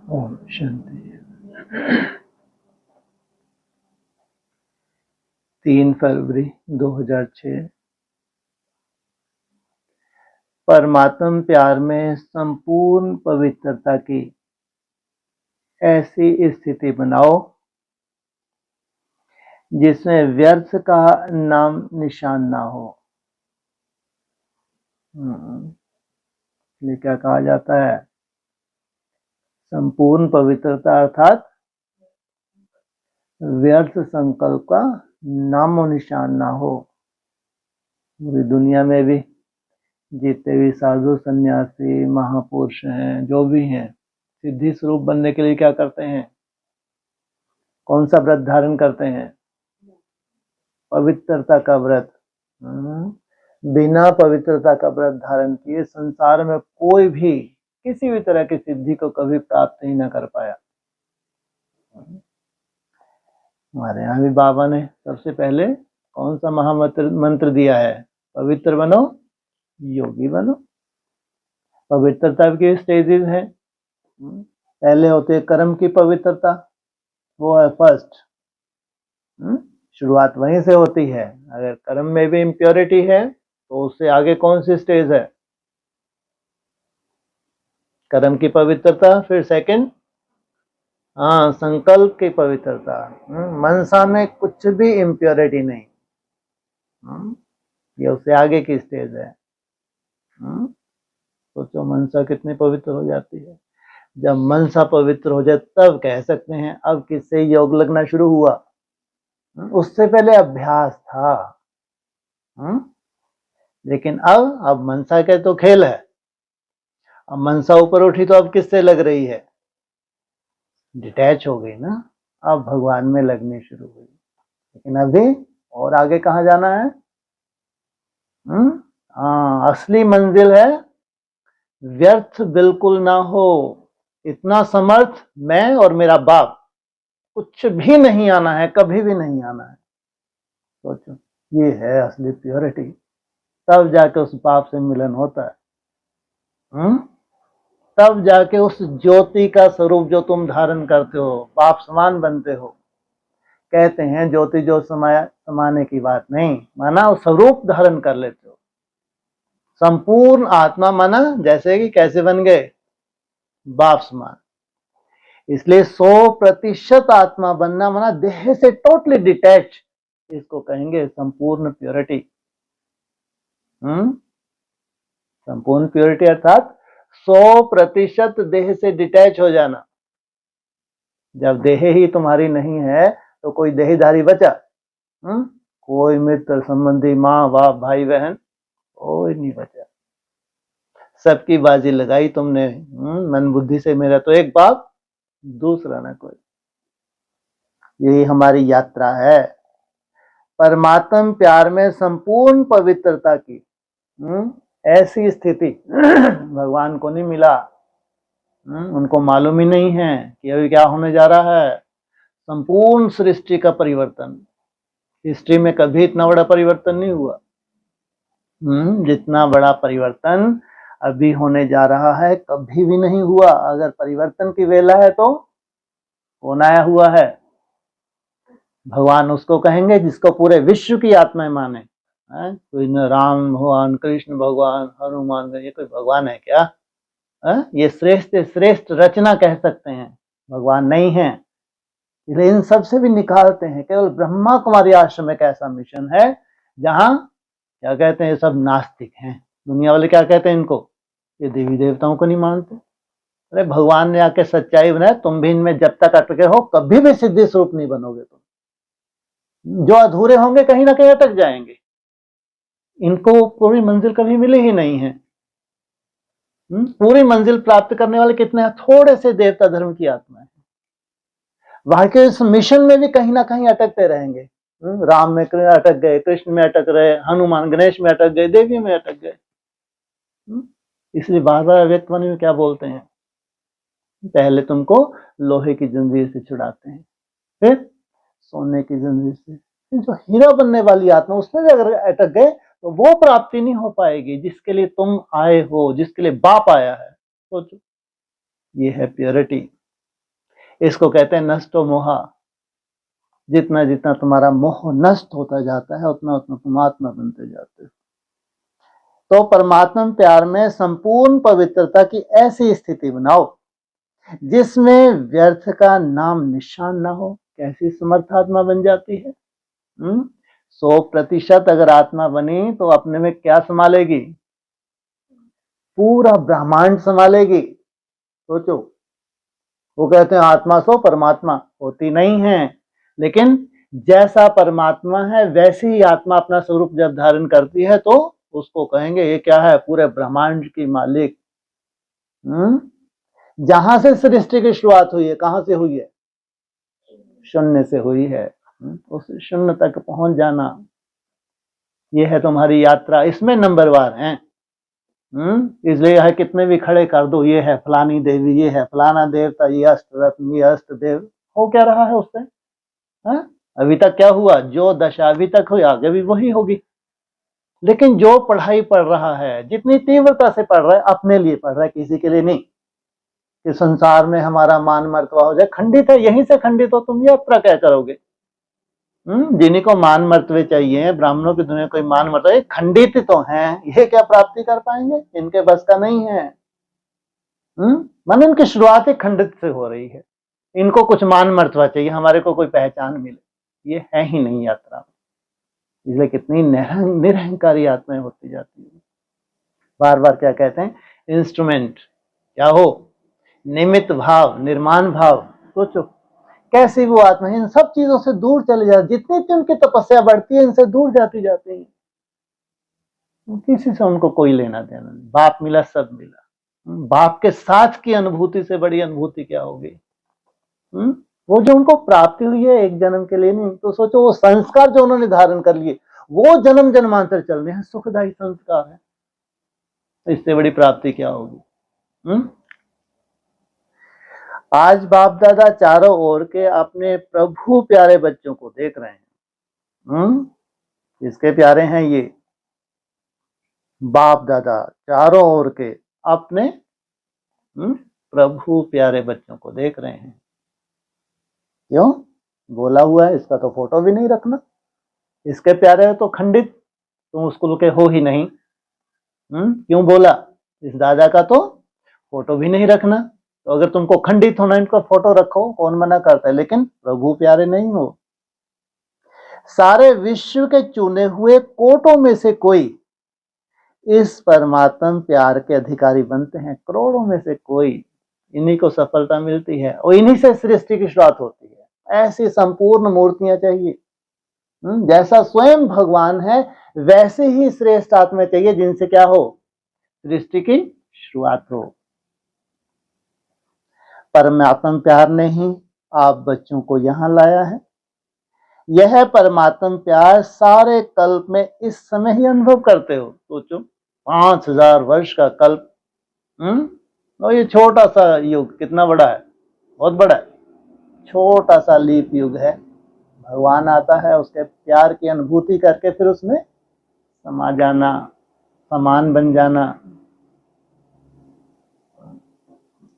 ओम शांति। 3 फरवरी 2006। परमात्म प्यार में संपूर्ण पवित्रता की ऐसी स्थिति बनाओ जिसमें व्यर्थ का नाम निशान ना हो। ये क्या कहा जाता है? संपूर्ण पवित्रता अर्थात व्यर्थ संकल्प का नामो निशान ना हो। पूरी दुनिया में भी जितने भी साधु सन्यासी महापुरुष हैं, जो भी हैं, सिद्धि स्वरूप बनने के लिए क्या करते हैं? कौन सा व्रत धारण करते हैं? पवित्रता का व्रत। बिना पवित्रता का व्रत धारण किए संसार में कोई भी किसी भी तरह की सिद्धि को कभी प्राप्त ही न कर पाया। हमारे यहाँ भी बाबा ने सबसे पहले कौन सा महामंत्र दिया है? पवित्र बनो, योगी बनो। पवित्रता के स्टेजेस हैं। पहले होते है कर्म की पवित्रता, वो है फर्स्ट। शुरुआत वहीं से होती है। अगर कर्म में भी इम्प्योरिटी है तो उससे आगे कौन सी स्टेज है? कर्म की पवित्रता। फिर सेकंड संकल्प की पवित्रता। मनसा में कुछ भी इम्प्योरिटी नहीं। ये उससे आगे की स्टेज है। सोचो मनसा कितनी पवित्र हो जाती है। जब मनसा पवित्र हो जाए तब कह सकते हैं अब किससे योग लगना शुरू हुआ। उससे पहले अभ्यास था। लेकिन अब मनसा के तो खेल है। अब मनसा ऊपर उठी तो अब किससे लग रही है? डिटैच हो गई ना। अब भगवान में लगनी शुरू हुई। लेकिन अभी और आगे कहाँ जाना है? असली मंजिल है व्यर्थ बिल्कुल ना हो। इतना समर्थ मैं और मेरा बाप, कुछ भी नहीं आना है, कभी भी नहीं आना है। सोचो, ये है असली प्योरिटी। तब जाके उस बाप से मिलन होता है। तब जाके उस ज्योति का स्वरूप जो तुम धारण करते हो, बाप समान बनते हो। कहते हैं ज्योति जो समाने की बात नहीं, माना उस स्वरूप धारण कर लेते हो। संपूर्ण आत्मा माना जैसे कि कैसे बन गए? बाप समान। इसलिए 100% आत्मा बनना माना देह से टोटली डिटैच। इसको कहेंगे संपूर्ण प्योरिटी। संपूर्ण प्योरिटी अर्थात 100% देह से डिटैच हो जाना। जब देह ही तुम्हारी नहीं है तो कोई देहधारी बचा? कोई मित्र संबंधी, माँ बाप, भाई बहन, कोई नहीं बचा। सबकी बाजी लगाई तुमने मन बुद्धि से। मेरा तो एक बाप, दूसरा ना कोई। यही हमारी यात्रा है। परमात्म प्यार में संपूर्ण पवित्रता की ऐसी स्थिति भगवान को नहीं मिला। उनको मालूम ही नहीं है कि अभी क्या होने जा रहा है। संपूर्ण सृष्टि का परिवर्तन। हिस्ट्री में कभी इतना बड़ा परिवर्तन नहीं हुआ। जितना बड़ा परिवर्तन अभी होने जा रहा है कभी भी नहीं हुआ। अगर परिवर्तन की वेला है तो कौन आया हुआ है? भगवान उसको कहेंगे जिसको पूरे विश्व की आत्माएं माने। कोई न राम भगवान, कृष्ण भगवान, हनुमान, ये कोई भगवान है क्या? ये श्रेष्ठ से श्रेष्ठ रचना कह सकते हैं, भगवान नहीं है। इसलिए इन सबसे भी निकालते हैं। केवल ब्रह्मा कुमारी आश्रम एक ऐसा मिशन है जहां क्या कहते हैं, सब नास्तिक हैं। दुनिया वाले क्या कहते हैं इनको? ये देवी देवताओं को नहीं मानते। अरे भगवान ने आके सच्चाई बनाया, तुम भी इनमें जब तक अटके हो कभी भी सिद्धि स्वरूप नहीं बनोगे। तुम जो अधूरे होंगे कहीं ना कहीं अटक जाएंगे। इनको पूरी मंजिल कभी मिली ही नहीं है। पूरी मंजिल प्राप्त करने वाले कितने हैं? थोड़े से देवता धर्म की आत्मा है। वहां के इस मिशन में भी कहीं ना कहीं अटकते रहेंगे। राम में अटक गए, कृष्ण में अटक रहे, हनुमान गणेश में अटक गए, देवी में अटक गए। इसलिए बार बार अव्यक्त वाणी में क्या बोलते हैं? पहले तुमको लोहे की जंजीर से छुड़ाते हैं, फिर सोने की जंजीर से। जो हीरा बनने वाली आत्मा, उसमें भी अगर अटक गए तो वो प्राप्ति नहीं हो पाएगी जिसके लिए तुम आए हो, जिसके लिए बाप आया है। सोचो, ये है प्योरिटी। इसको कहते हैं नष्टो मोहा। जितना जितना तुम्हारा मोह नष्ट होता जाता है उतना उतना तुम आत्मा बनते जाते हो। तो परमात्मा प्यार में संपूर्ण पवित्रता की ऐसी स्थिति बनाओ जिसमें व्यर्थ का नाम निशान ना हो। कैसी समर्थ आत्मा बन जाती है? 100% अगर आत्मा बनी तो अपने में क्या संभालेगी? पूरा ब्रह्मांड संभालेगी। सोचो, वो कहते हैं आत्मा सो परमात्मा, होती नहीं है। लेकिन जैसा परमात्मा है वैसी ही आत्मा अपना स्वरूप जब धारण करती है तो उसको कहेंगे ये क्या है? पूरे ब्रह्मांड की मालिक। जहां से सृष्टि की शुरुआत हुई है, कहां से हुई है? शून्य से हुई है। उस शून्य तक पहुंच जाना, ये है तुम्हारी यात्रा। इसमें नंबरवार है। इसलिए है कितने भी खड़े कर दो, ये है फलानी देवी, ये है फलाना देवता, ये अष्ट रत्न, ये अष्ट देव। हो क्या रहा है उससे? अभी तक क्या हुआ? जो दशा अभी तक हुई आगे भी वही होगी। लेकिन जो पढ़ाई पढ़ रहा है, जितनी तीव्रता से पढ़ रहा है, अपने लिए पढ़ रहा है, किसी के लिए नहीं कि संसार में हमारा मान मर्तबा हो जाए। खंडित है, यहीं से खंडित हो तुम, यात्रा क्या करोगे? जिन्हीं को मान मर्तबे चाहिए, ब्राह्मणों की दुनिया कोई मान मर्तबे, खंडित तो हैं, ये क्या प्राप्ति कर पाएंगे? इनके बस का नहीं है। मन इनकी शुरुआत ही खंडित से हो रही है। इनको कुछ मान मर्तबा चाहिए, हमारे को कोई पहचान मिले, ये है ही नहीं यात्रा। इसलिए कितनी निरहंकारी आत्माएं होती जाती है। बार बार क्या कहते हैं? इंस्ट्रूमेंट क्या हो? निमित्त भाव, निर्माण भाव। सोचो कैसी वो आत्मा इन सब चीजों से दूर चले जाती, जितनी उनकी तपस्या बढ़ती है इनसे दूर जाती जाती है। किसी से उनको कोई लेना देना नहीं। बाप मिला सब मिला। बाप के साथ की अनुभूति से बड़ी अनुभूति क्या होगी? वो जो उनको प्राप्ति हुई है एक जन्म के लिए नहीं, तो सोचो वो संस्कार जो उन्होंने धारण कर लिए वो जन्म जन्मांतर चलने हैं, सुखदायी संस्कार है। इससे बड़ी प्राप्ति क्या होगी? आज बाप दादा चारों ओर के अपने प्रभु प्यारे बच्चों को देख रहे हैं। किसके प्यारे हैं ये? बाप दादा चारों ओर के अपने प्रभु प्यारे बच्चों को देख रहे हैं। क्यों? बोला हुआ है इसका तो फोटो भी नहीं रखना। इसके प्यारे तो खंडित, तुम स्कूल के हो ही नहीं। क्यों बोला? इस दादा का तो फोटो भी नहीं रखना। तो अगर तुमको खंडित होना, इनका फोटो रखो, कौन मना करता है? लेकिन प्रभु प्यारे नहीं हो। सारे विश्व के चुने हुए कोटों में से कोई इस परमात्मा प्यार के अधिकारी बनते हैं। करोड़ों में से कोई, इन्हीं को सफलता मिलती है और इन्हीं से सृष्टि की शुरुआत होती है। ऐसी संपूर्ण मूर्तियां चाहिए। जैसा स्वयं भगवान है वैसे ही श्रेष्ठ आत्मा चाहिए जिनसे क्या हो? सृष्टि की शुरुआत हो। परमात्मा प्यार ने ही आप बच्चों को यहां लाया है। यह परमात्मा प्यार सारे कल्प में इस समय ही अनुभव करते हो। सोचो 5000 वर्ष का कल्प, और ये छोटा सा युग कितना बड़ा है? बहुत बड़ा है। छोटा सा लीप युग है। भगवान आता है, उसके प्यार की अनुभूति करके फिर उसमें समा जाना, समान बन जाना।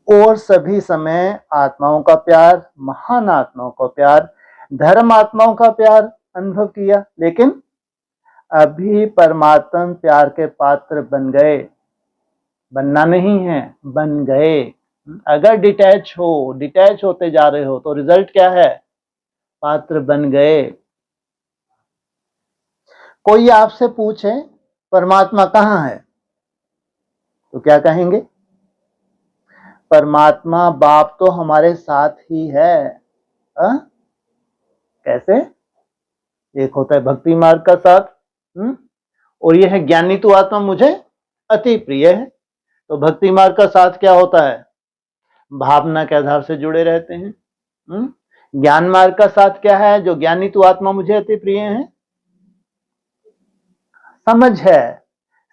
और सभी समय आत्माओं का प्यार, महान आत्माओं का प्यार, धर्म आत्माओं का प्यार अनुभव किया। लेकिन अभी परमात्मा प्यार के पात्र बन गए। बनना नहीं है, बन गए। अगर डिटैच होते जा रहे हो तो रिजल्ट क्या है? पात्र बन गए। कोई आपसे पूछे परमात्मा कहाँ है, तो क्या कहेंगे? परमात्मा बाप तो हमारे साथ ही है। कैसे? एक होता है भक्ति मार्ग का साथ, और यह है ज्ञानी तू आत्मा मुझे अति प्रिय है। तो भक्ति मार्ग का साथ क्या होता है? भावना के आधार से जुड़े रहते हैं। ज्ञान मार्ग का साथ क्या है? जो ज्ञानी तू आत्मा मुझे अति प्रिय है, समझ है,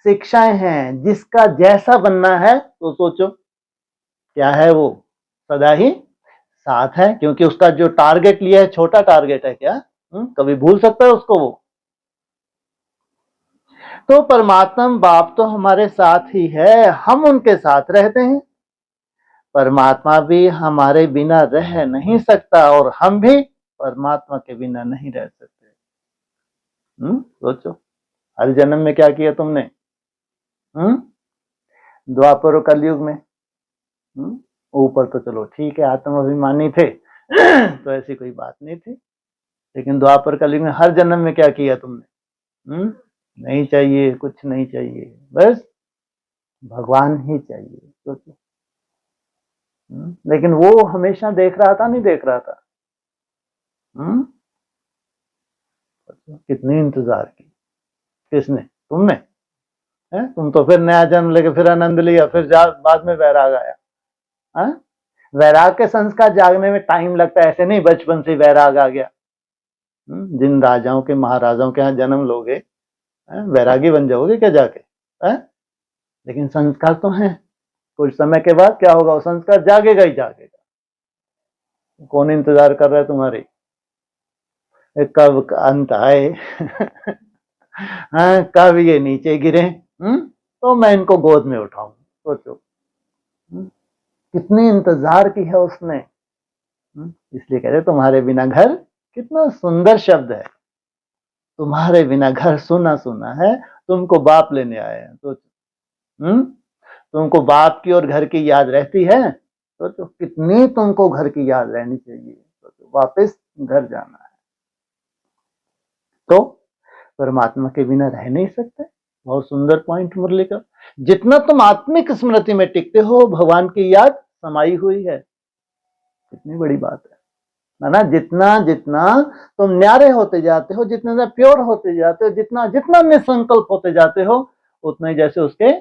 शिक्षाएं हैं, जिसका जैसा बनना है। तो सोचो क्या है वो? सदा ही साथ है, क्योंकि उसका जो टारगेट लिया है छोटा टारगेट है क्या? कभी भूल सकता है उसको वो? तो परमात्मा बाप तो हमारे साथ ही है, हम उनके साथ रहते हैं। परमात्मा भी हमारे बिना रह नहीं सकता और हम भी परमात्मा के बिना नहीं रह सकते। सोचो, हर जन्म में क्या किया तुमने? द्वापर और कलयुग में ऊपर तो चलो ठीक है, आत्माभिमानी थे तो ऐसी कोई बात नहीं थी, लेकिन द्वापर कलयुग में हर जन्म में क्या किया तुमने? नहीं चाहिए, कुछ नहीं चाहिए, बस भगवान ही चाहिए। सोचो। लेकिन वो हमेशा देख रहा था, नहीं देख रहा था? कितनी इंतजार की, किसने? तुमने? है? तुम तो फिर नया जन्म लेके फिर आनंद लिया, फिर बाद में वैराग आया। है? वैराग के संस्कार जागने में टाइम लगता है, ऐसे नहीं बचपन से वैराग आ गया। जिन राजाओं के महाराजाओं के यहाँ जन्म लोगे वैरागी बन जाओगे क्या जाके? है? लेकिन संस्कार तो हैं, कुछ समय के बाद क्या होगा, वो संस्कार जागेगा ही जागेगा। कौन इंतजार कर रहा है तुम्हारी कब अंत आए हाँ, कब ये नीचे गिरे तो मैं इनको गोद में उठाऊं। सोचो कितनी इंतजार की है उसने। इसलिए कह रहे तुम्हारे बिना घर, कितना सुंदर शब्द है, तुम्हारे बिना घर सुना सुना है, तुमको बाप लेने आए हैं। सोचो तुमको बाप की और घर की याद रहती है? सोचो कितनी तुमको घर की याद रहनी चाहिए। सोचो वापस घर जाना है, तो परमात्मा के बिना रह नहीं सकते। बहुत सुंदर पॉइंट मुरली का। जितना तुम आत्मिक स्मृति में टिकते हो, भगवान की याद समाई हुई है। कितनी बड़ी बात है ना? जितना जितना तुम न्यारे होते जाते हो, जितना ज्यादा प्योर होते जाते हो, जितना जितना निसंकल्प होते जाते हो, उतना ही जैसे उसके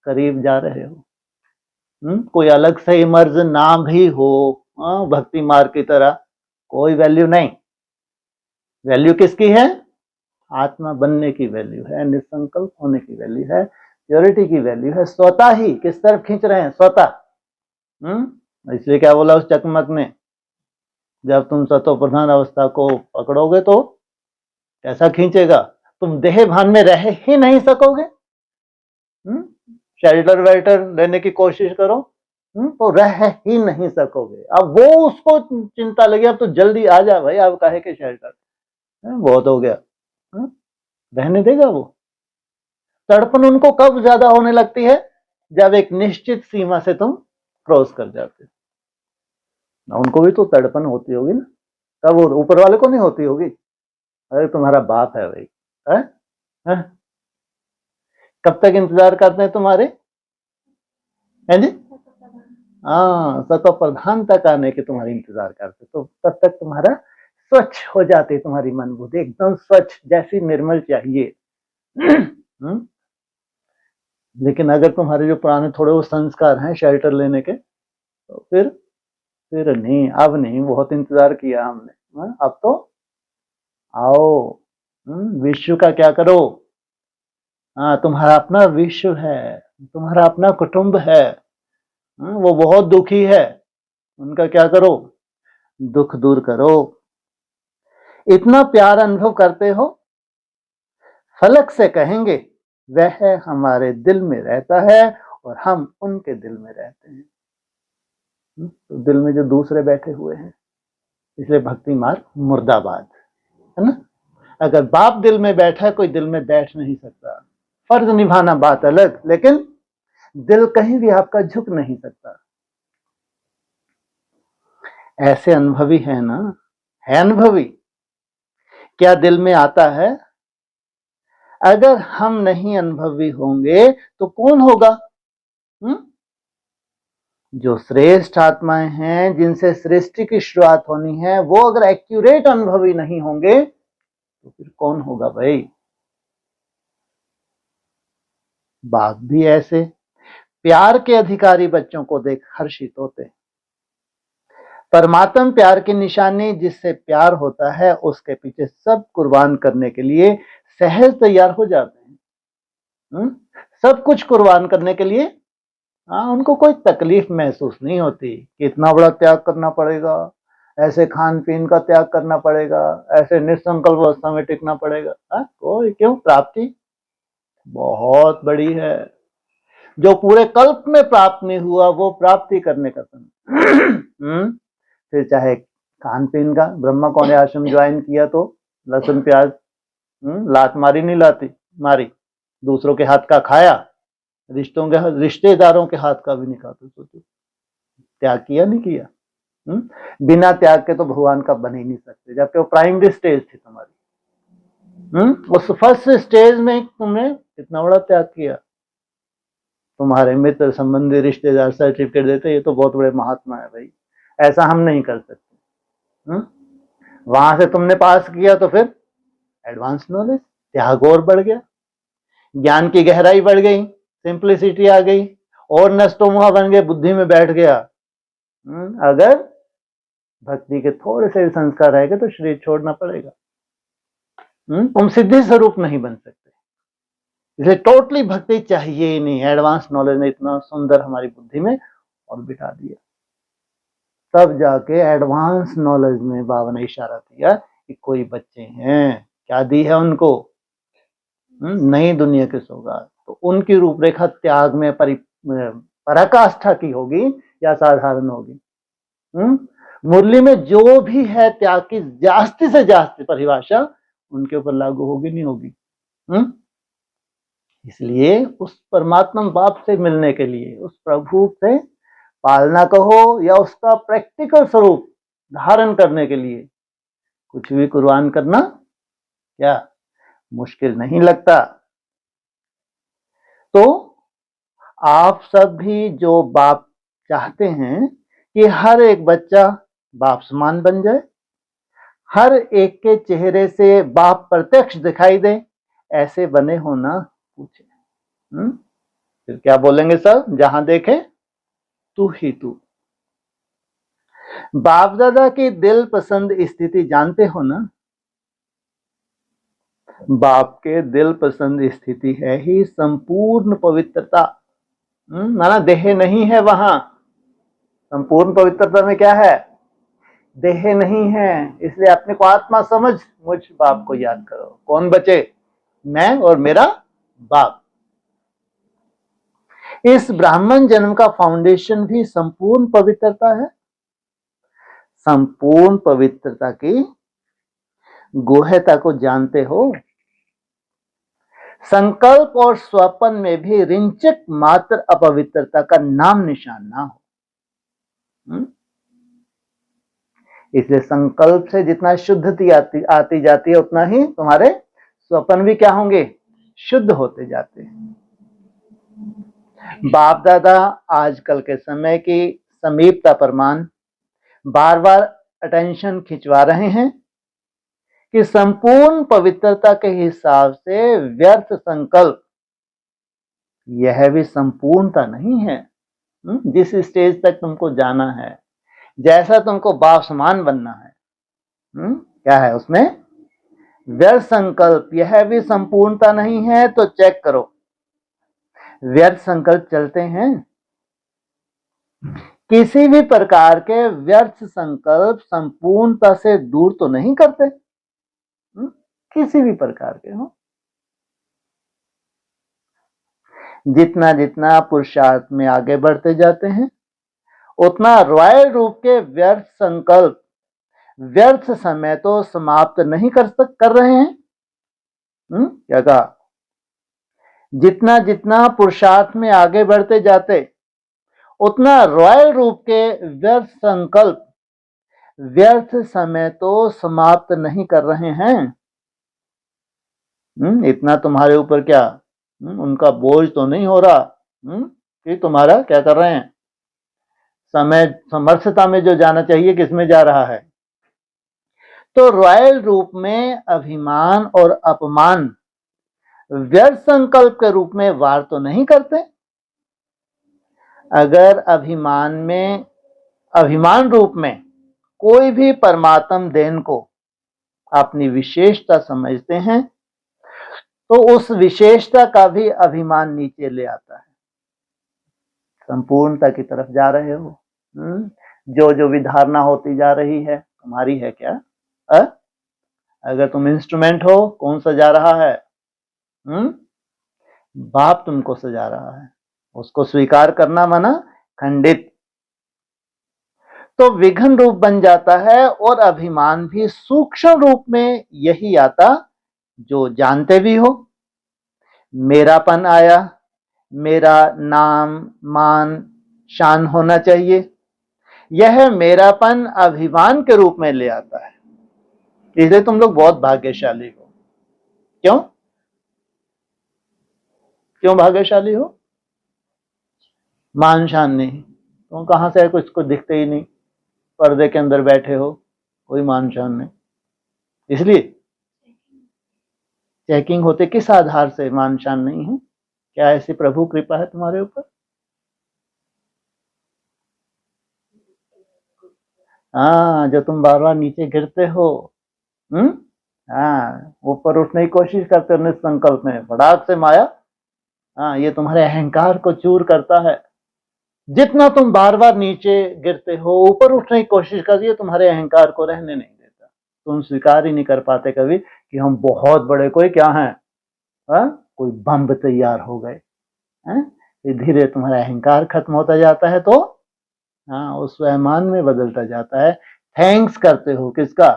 करीब जा रहे हो। कोई अलग से इमर्ज ना भी हो भक्ति मार्ग की तरह, कोई वैल्यू नहीं। वैल्यू किसकी है? आत्मा बनने की वैल्यू है, निसंकल्प होने की वैल्यू है, प्योरिटी की वैल्यू है। स्वतः ही किस तरफ खींच रहे हैं? स्वतः। इसलिए क्या बोला उस चकमक ने, जब तुम सतो प्रधान अवस्था को पकड़ोगे तो कैसा खींचेगा? तुम देह भान में रह ही नहीं सकोगे। शेल्टर वेल्टर लेने की कोशिश करो तो रह ही नहीं सकोगे। अब वो उसको चिंता लगी, अब तो जल्दी आ जा भाई, अब काहे के शेल्टर, बहुत हो गया। रहने देगा वो? तड़पन उनको कब ज्यादा होने लगती है? जब एक निश्चित सीमा से तुम क्रॉस कर जाते हो ना। उनको भी तो तड़पन होती होगी ना, तब ऊपर वाले को नहीं होती होगी? अरे तुम्हारा बाप है भाई, है? है? कब तक इंतजार करते हैं तुम्हारे? हैं जी? हाँ, सतो प्रधान तक आने के तुम्हारी इंतजार करते, तो तब तक तुम्हारा स्वच्छ हो जाती, तुम्हारी मन बुद्धि एकदम स्वच्छ जैसी निर्मल चाहिए। लेकिन अगर तुम्हारे जो पुराने थोड़े वो संस्कार हैं शेल्टर लेने के, तो फिर नहीं, अब नहीं, बहुत इंतजार किया हमने, अब तो आओ। विश्व का क्या करो? हाँ, तुम्हारा अपना विश्व है, तुम्हारा अपना कुटुंब है, वो बहुत दुखी है, उनका क्या करो? दुख दूर करो। इतना प्यार अनुभव करते हो, फलक से कहेंगे वह हमारे दिल में रहता है और हम उनके दिल में रहते हैं। तो दिल में जो दूसरे बैठे हुए हैं, इसलिए भक्ति मार्ग मुर्दाबाद, है ना? अगर बाप दिल में बैठा है, कोई दिल में बैठ नहीं सकता। फर्ज निभाना बात अलग, लेकिन दिल कहीं भी आपका झुक नहीं सकता। ऐसे अनुभवी है ना, है अनुभवी। क्या दिल में आता है? अगर हम नहीं अनुभवी होंगे तो कौन होगा? जो श्रेष्ठ आत्माएं हैं, जिनसे सृष्टि की शुरुआत होनी है, वो अगर एक्यूरेट अनुभवी नहीं होंगे तो फिर कौन होगा भाई? बाप भी ऐसे प्यार के अधिकारी बच्चों को देख हर्षित होते हैं। परमात्म प्यार की निशानी, जिससे प्यार होता है उसके पीछे सब कुर्बान करने के लिए सहज तैयार हो जाते हैं। सब कुछ कुर्बान करने के लिए। उनको कोई तकलीफ महसूस नहीं होती कि इतना बड़ा त्याग करना पड़ेगा, ऐसे खान पीन का त्याग करना पड़ेगा, ऐसे निसंकल्प अवस्था में टिकना पड़ेगा। कोई क्यों, प्राप्ति बहुत बड़ी है। जो पूरे कल्प में प्राप्त नहीं हुआ वो प्राप्ति करने का समय। फिर चाहे खान पीन का, ब्रह्मा कौन आश्रम ज्वाइन किया तो लहसुन प्याज लात मारी नहीं लाती मारी, दूसरों के हाथ का खाया, रिश्तेदारों के हाथ का भी नहीं खाता, सोचो त्याग किया नहीं किया। बिना त्याग के तो भगवान का बन ही नहीं सकते, जबकि वो प्राइमरी स्टेज थी तुम्हारी। उस फर्स्ट स्टेज में तुमने कितना बड़ा त्याग किया। तुम्हारे मित्र संबंधी रिश्तेदार सर्टिफिकेट देते, ये तो बहुत बड़े महात्मा है भाई, ऐसा हम नहीं कर सकते। वहां से तुमने पास किया तो फिर एडवांस नॉलेज, त्याग और बढ़ गया, ज्ञान की गहराई बढ़ गई, सिंप्लिसिटी आ गई, और नष्टोमुहा बन गए, बुद्धि में बैठ गया। अगर भक्ति के थोड़े से संस्कार रहेगा तो शरीर छोड़ना पड़ेगा। तुम सिद्धि स्वरूप नहीं बन सकते, इसलिए टोटली भक्ति चाहिए ही नहीं। एडवांस नॉलेज ने इतना सुंदर हमारी बुद्धि में और बिठा दिया, तब जाके एडवांस नॉलेज में बाबा ने इशारा किया कि कोई बच्चे हैं, क्या दी है उनको, नई दुनिया की सौगात। तो उनकी रूपरेखा त्याग में पराकाष्ठा की होगी या साधारण होगी। मुरली में जो भी है त्याग की जास्ती से जास्ती परिभाषा उनके ऊपर लागू होगी नहीं होगी। इसलिए उस परमात्मा बाप से मिलने के लिए, उस प्रभु से पालना कहो या उसका प्रैक्टिकल स्वरूप धारण करने के लिए कुछ भी कुर्बान करना क्या मुश्किल नहीं लगता। तो आप सब भी जो बाप चाहते हैं कि हर एक बच्चा बाप समान बन जाए, हर एक के चेहरे से बाप प्रत्यक्ष दिखाई दे, ऐसे बने हो ना पूछे। फिर क्या बोलेंगे सब, जहां देखे तू ही तू। बाप दादा की दिल पसंद स्थिति जानते हो ना, बाप के दिल पसंद स्थिति है ही संपूर्ण पवित्रता। माना देह नहीं है वहां, संपूर्ण पवित्रता में क्या है, देह नहीं है। इसलिए अपने को आत्मा समझ मुझ बाप को याद करो। कौन बचे, मैं और मेरा बाप। इस ब्राह्मण जन्म का फाउंडेशन भी संपूर्ण पवित्रता है। संपूर्ण पवित्रता की गोहता को जानते हो। संकल्प और स्वप्न में भी रिंचक मात्र अपवित्रता का नाम निशान ना हो। इसलिए संकल्प से जितना शुद्धता आती जाती है उतना ही तुम्हारे स्वप्न भी क्या होंगे, शुद्ध होते जाते हैं। बाप दादा आजकल के समय की समीपता प्रमाण बार बार अटेंशन खिंचवा रहे हैं कि संपूर्ण पवित्रता के हिसाब से व्यर्थ संकल्प यह भी संपूर्णता नहीं है। जिस स्टेज तक तुमको जाना है, जैसा तुमको बाप समान बनना है, क्या है उसमें व्यर्थ संकल्प, यह भी संपूर्णता नहीं है। तो चेक करो, व्यर्थ संकल्प चलते हैं, किसी भी प्रकार के व्यर्थ संकल्प संपूर्णता से दूर तो नहीं करते, किसी भी प्रकार के हो। जितना जितना पुरुषार्थ में आगे बढ़ते जाते हैं उतना रॉयल रूप के व्यर्थ संकल्प व्यर्थ समय तो समाप्त नहीं कर रहे हैं। क्या कहा, जितना जितना पुरुषार्थ में आगे बढ़ते जाते उतना रॉयल रूप के व्यर्थ संकल्प व्यर्थ समय तो समाप्त नहीं कर रहे हैं। इतना तुम्हारे ऊपर क्या उनका बोझ तो नहीं हो रहा कि तुम्हारा क्या कर रहे हैं, समय समर्थता में जो जाना चाहिए किसमें जा रहा है। तो रॉयल रूप में अभिमान और अपमान व्यर्थ संकल्प के रूप में वार तो नहीं करते। अगर अभिमान रूप में कोई भी परमात्म देन को अपनी विशेषता समझते हैं तो उस विशेषता का भी अभिमान नीचे ले आता है। संपूर्णता की तरफ जा रहे हो। जो जो विधारणा होती जा रही है तुम्हारी है क्या? अगर तुम इंस्ट्रूमेंट हो, कौन सजा रहा है? बाप तुमको सजा रहा है। उसको स्वीकार करना माना खंडित। तो विघन रूप बन जाता है और अभिमान भी सूक्ष्म रूप में यही आता जो जानते भी हो। मेरापन आया, मेरा नाम मान शान होना चाहिए, यह मेरापन अभिमान के रूप में ले आता है। इसलिए तुम लोग बहुत भाग्यशाली हो। क्यों क्यों भाग्यशाली हो? मान शान नहीं, तुम कहां से है, कुछ को दिखते ही नहीं, पर्दे के अंदर बैठे हो, कोई मान शान नहीं। इसलिए चेकिंग होते किस आधार से मान शान नहीं है? क्या ऐसी प्रभु कृपा है तुम्हारे ऊपर? हाँ, जो तुम बार बार नीचे गिरते हो, हाँ, ऊपर उठने की कोशिश करते हो निसंकल्प में, फटाक से माया, हाँ, ये तुम्हारे अहंकार को चूर करता है। जितना तुम बार बार नीचे गिरते हो, ऊपर उठने की कोशिश करती है, तुम्हारे अहंकार को रहने नहीं देता। तुम स्वीकार ही नहीं कर पाते कभी कि हम बहुत बड़े कोई क्या हैं, कोई बम तैयार हो गए। धीरे तुम्हारा अहंकार खत्म होता जाता है, तो हाँ, उस स्वयमान में बदलता जाता है। थैंक्स करते हो किसका?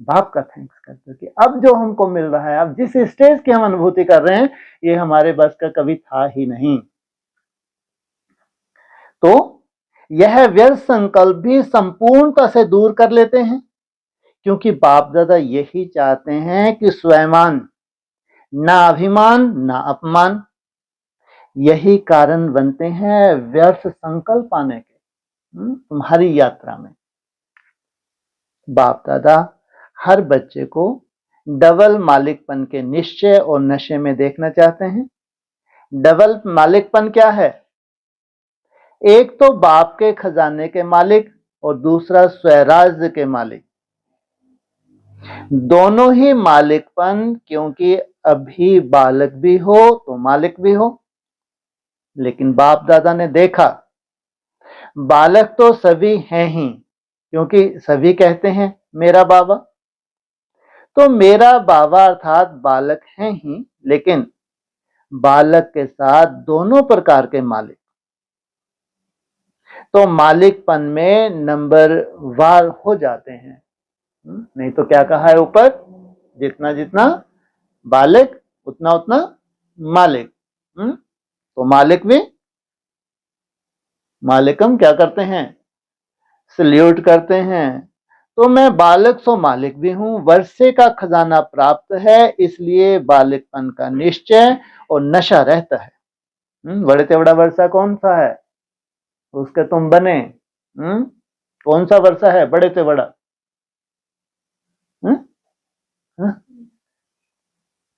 बाप का थैंक्स करते हो कि अब जो हमको मिल रहा है, अब जिस स्टेज की हम अनुभूति कर रहे हैं, ये हमारे बस का कभी था ही नहीं। तो यह व्यर्थ संकल्प भी संपूर्णता से दूर कर लेते हैं, क्योंकि बाप दादा यही चाहते हैं कि स्वयमान, ना अभिमान ना अपमान, यही कारण बनते हैं व्यर्थ संकल्प आने के तुम्हारी यात्रा में। बाप दादा हर बच्चे को डबल मालिकपन के निश्चय और नशे में देखना चाहते हैं। डबल मालिकपन क्या है? एक तो बाप के खजाने के मालिक और दूसरा स्वराज्य के मालिक। दोनों ही मालिकपन, क्योंकि अभी बालक भी हो तो मालिक भी हो। लेकिन बाप दादा ने देखा बालक तो सभी हैं ही, क्योंकि सभी कहते हैं मेरा बाबा, तो मेरा बाबा अर्थात बालक हैं ही, लेकिन बालक के साथ दोनों प्रकार के मालिक। तो मालिकपन में नंबर वार हो जाते हैं। नहीं तो क्या कहा है ऊपर, जितना जितना बालक उतना उतना मालिक। तो मालिक भी, मालिकम क्या करते हैं? सल्यूट करते हैं। तो मैं बालक सो मालिक भी हूं, वर्षे का खजाना प्राप्त है, इसलिए बालकपन का निश्चय और नशा रहता है। बड़े से बड़ा वर्षा कौन सा है? उसके तुम बने। कौन सा वर्षा है बड़े से बड़ा?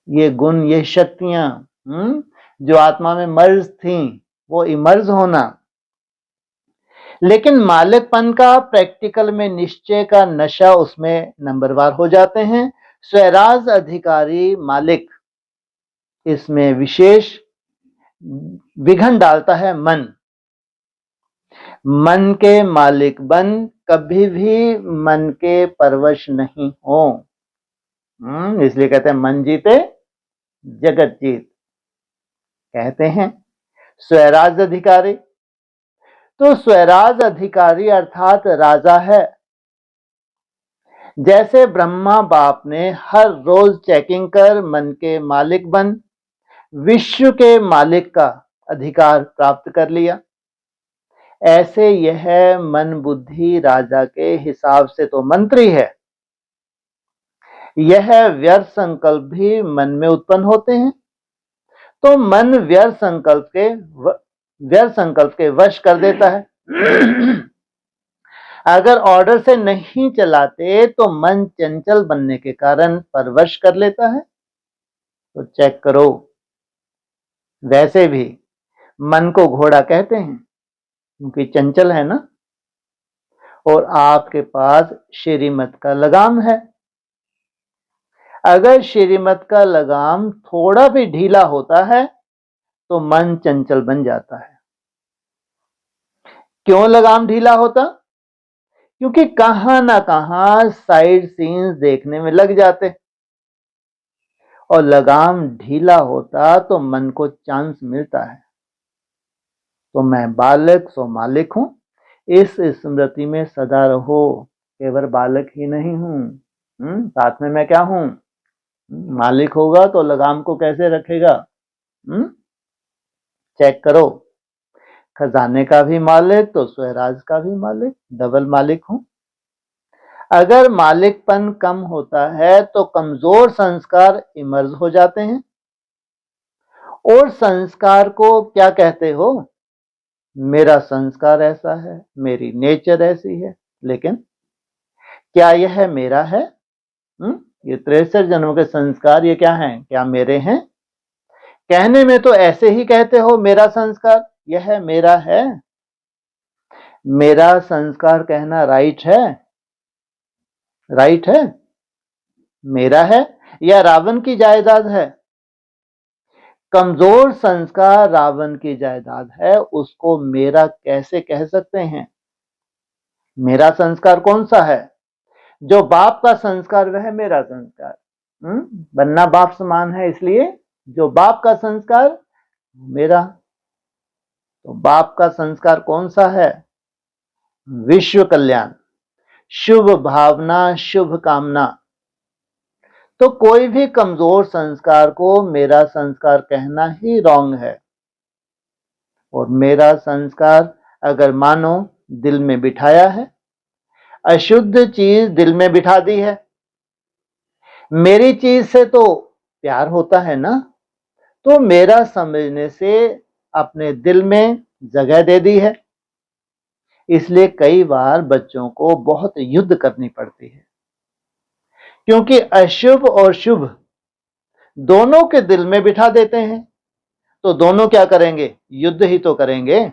ये गुण, ये शक्तियां जो आत्मा में मर्ज थी, वो इमर्ज होना। लेकिन मालिकपन का प्रैक्टिकल में निश्चय का नशा, उसमें नंबरवार हो जाते हैं। स्वराज अधिकारी मालिक, इसमें विशेष विघन डालता है मन। मन के मालिक बन, कभी भी मन के परवश नहीं हो। इसलिए कहते हैं मन जीते जगत जीत, कहते हैं स्वराज अधिकारी। तो स्वराज अधिकारी अर्थात राजा है। जैसे ब्रह्मा बाप ने हर रोज चेकिंग कर मन के मालिक बन विश्व के मालिक का अधिकार प्राप्त कर लिया, ऐसे यह मन बुद्धि राजा के हिसाब से तो मंत्री है। यह व्यर्थ संकल्प भी मन में उत्पन्न होते हैं, तो मन व्यर्थ संकल्प के वश कर देता है। अगर ऑर्डर से नहीं चलाते तो मन चंचल बनने के कारण परवश कर लेता है। तो चेक करो, वैसे भी मन को घोड़ा कहते हैं क्योंकि चंचल है ना, और आपके पास श्रीमत का लगाम है। अगर श्रीमत का लगाम थोड़ा भी ढीला होता है तो मन चंचल बन जाता है। क्यों लगाम ढीला होता? क्योंकि कहां ना कहां साइड सीन्स देखने में लग जाते, और लगाम ढीला होता तो मन को चांस मिलता है। तो मैं बालक सो मालिक हूं। इस स्मृति में सदा रहो, केवल बालक ही नहीं हूं, साथ में मैं क्या हूं? मालिक होगा तो लगाम को कैसे रखेगा? चेक करो, खजाने का भी मालिक तो स्वराज का भी मालिक, डबल मालिक हूं। अगर मालिकपन कम होता है तो कमजोर संस्कार इमर्ज हो जाते हैं। और संस्कार को क्या कहते हो? मेरा संस्कार ऐसा है, मेरी नेचर ऐसी है, लेकिन क्या यह मेरा है? ये 63 जन्मों के संस्कार ये क्या हैं? क्या मेरे हैं? कहने में तो ऐसे ही कहते हो मेरा संस्कार, यह मेरा है। मेरा संस्कार कहना राइट है? राइट है? मेरा है या रावण की जायदाद है? कमजोर संस्कार रावण की जायदाद है, उसको मेरा कैसे कह सकते हैं? मेरा संस्कार कौन सा है? जो बाप का संस्कार वह मेरा संस्कार। बनना बाप समान है, इसलिए जो बाप का संस्कार मेरा। तो बाप का संस्कार कौन सा है? विश्व कल्याण, शुभ भावना, शुभ कामना। तो कोई भी कमजोर संस्कार को मेरा संस्कार कहना ही रॉन्ग है। और मेरा संस्कार अगर मानो दिल में बिठाया है, अशुद्ध चीज दिल में बिठा दी है, मेरी चीज से तो प्यार होता है ना, तो मेरा समझने से अपने दिल में जगह दे दी है। इसलिए कई बार बच्चों को बहुत युद्ध करनी पड़ती है, क्योंकि अशुभ और शुभ दोनों के दिल में बिठा देते हैं। तो दोनों क्या करेंगे? युद्ध ही तो करेंगे।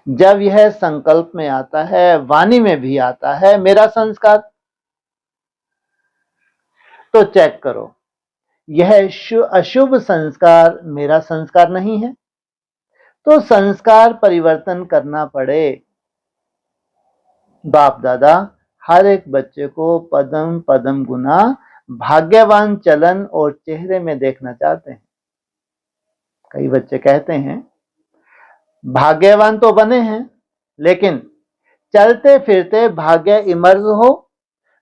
जब यह संकल्प में आता है, वाणी में भी आता है मेरा संस्कार, तो चेक करो, यह अशुभ संस्कार मेरा संस्कार नहीं है। तो संस्कार परिवर्तन करना पड़े। बाप दादा हर एक बच्चे को पदम पदम गुना भाग्यवान चलन और चेहरे में देखना चाहते हैं। कई बच्चे कहते हैं भाग्यवान तो बने हैं, लेकिन चलते फिरते भाग्य इमर्ज हो,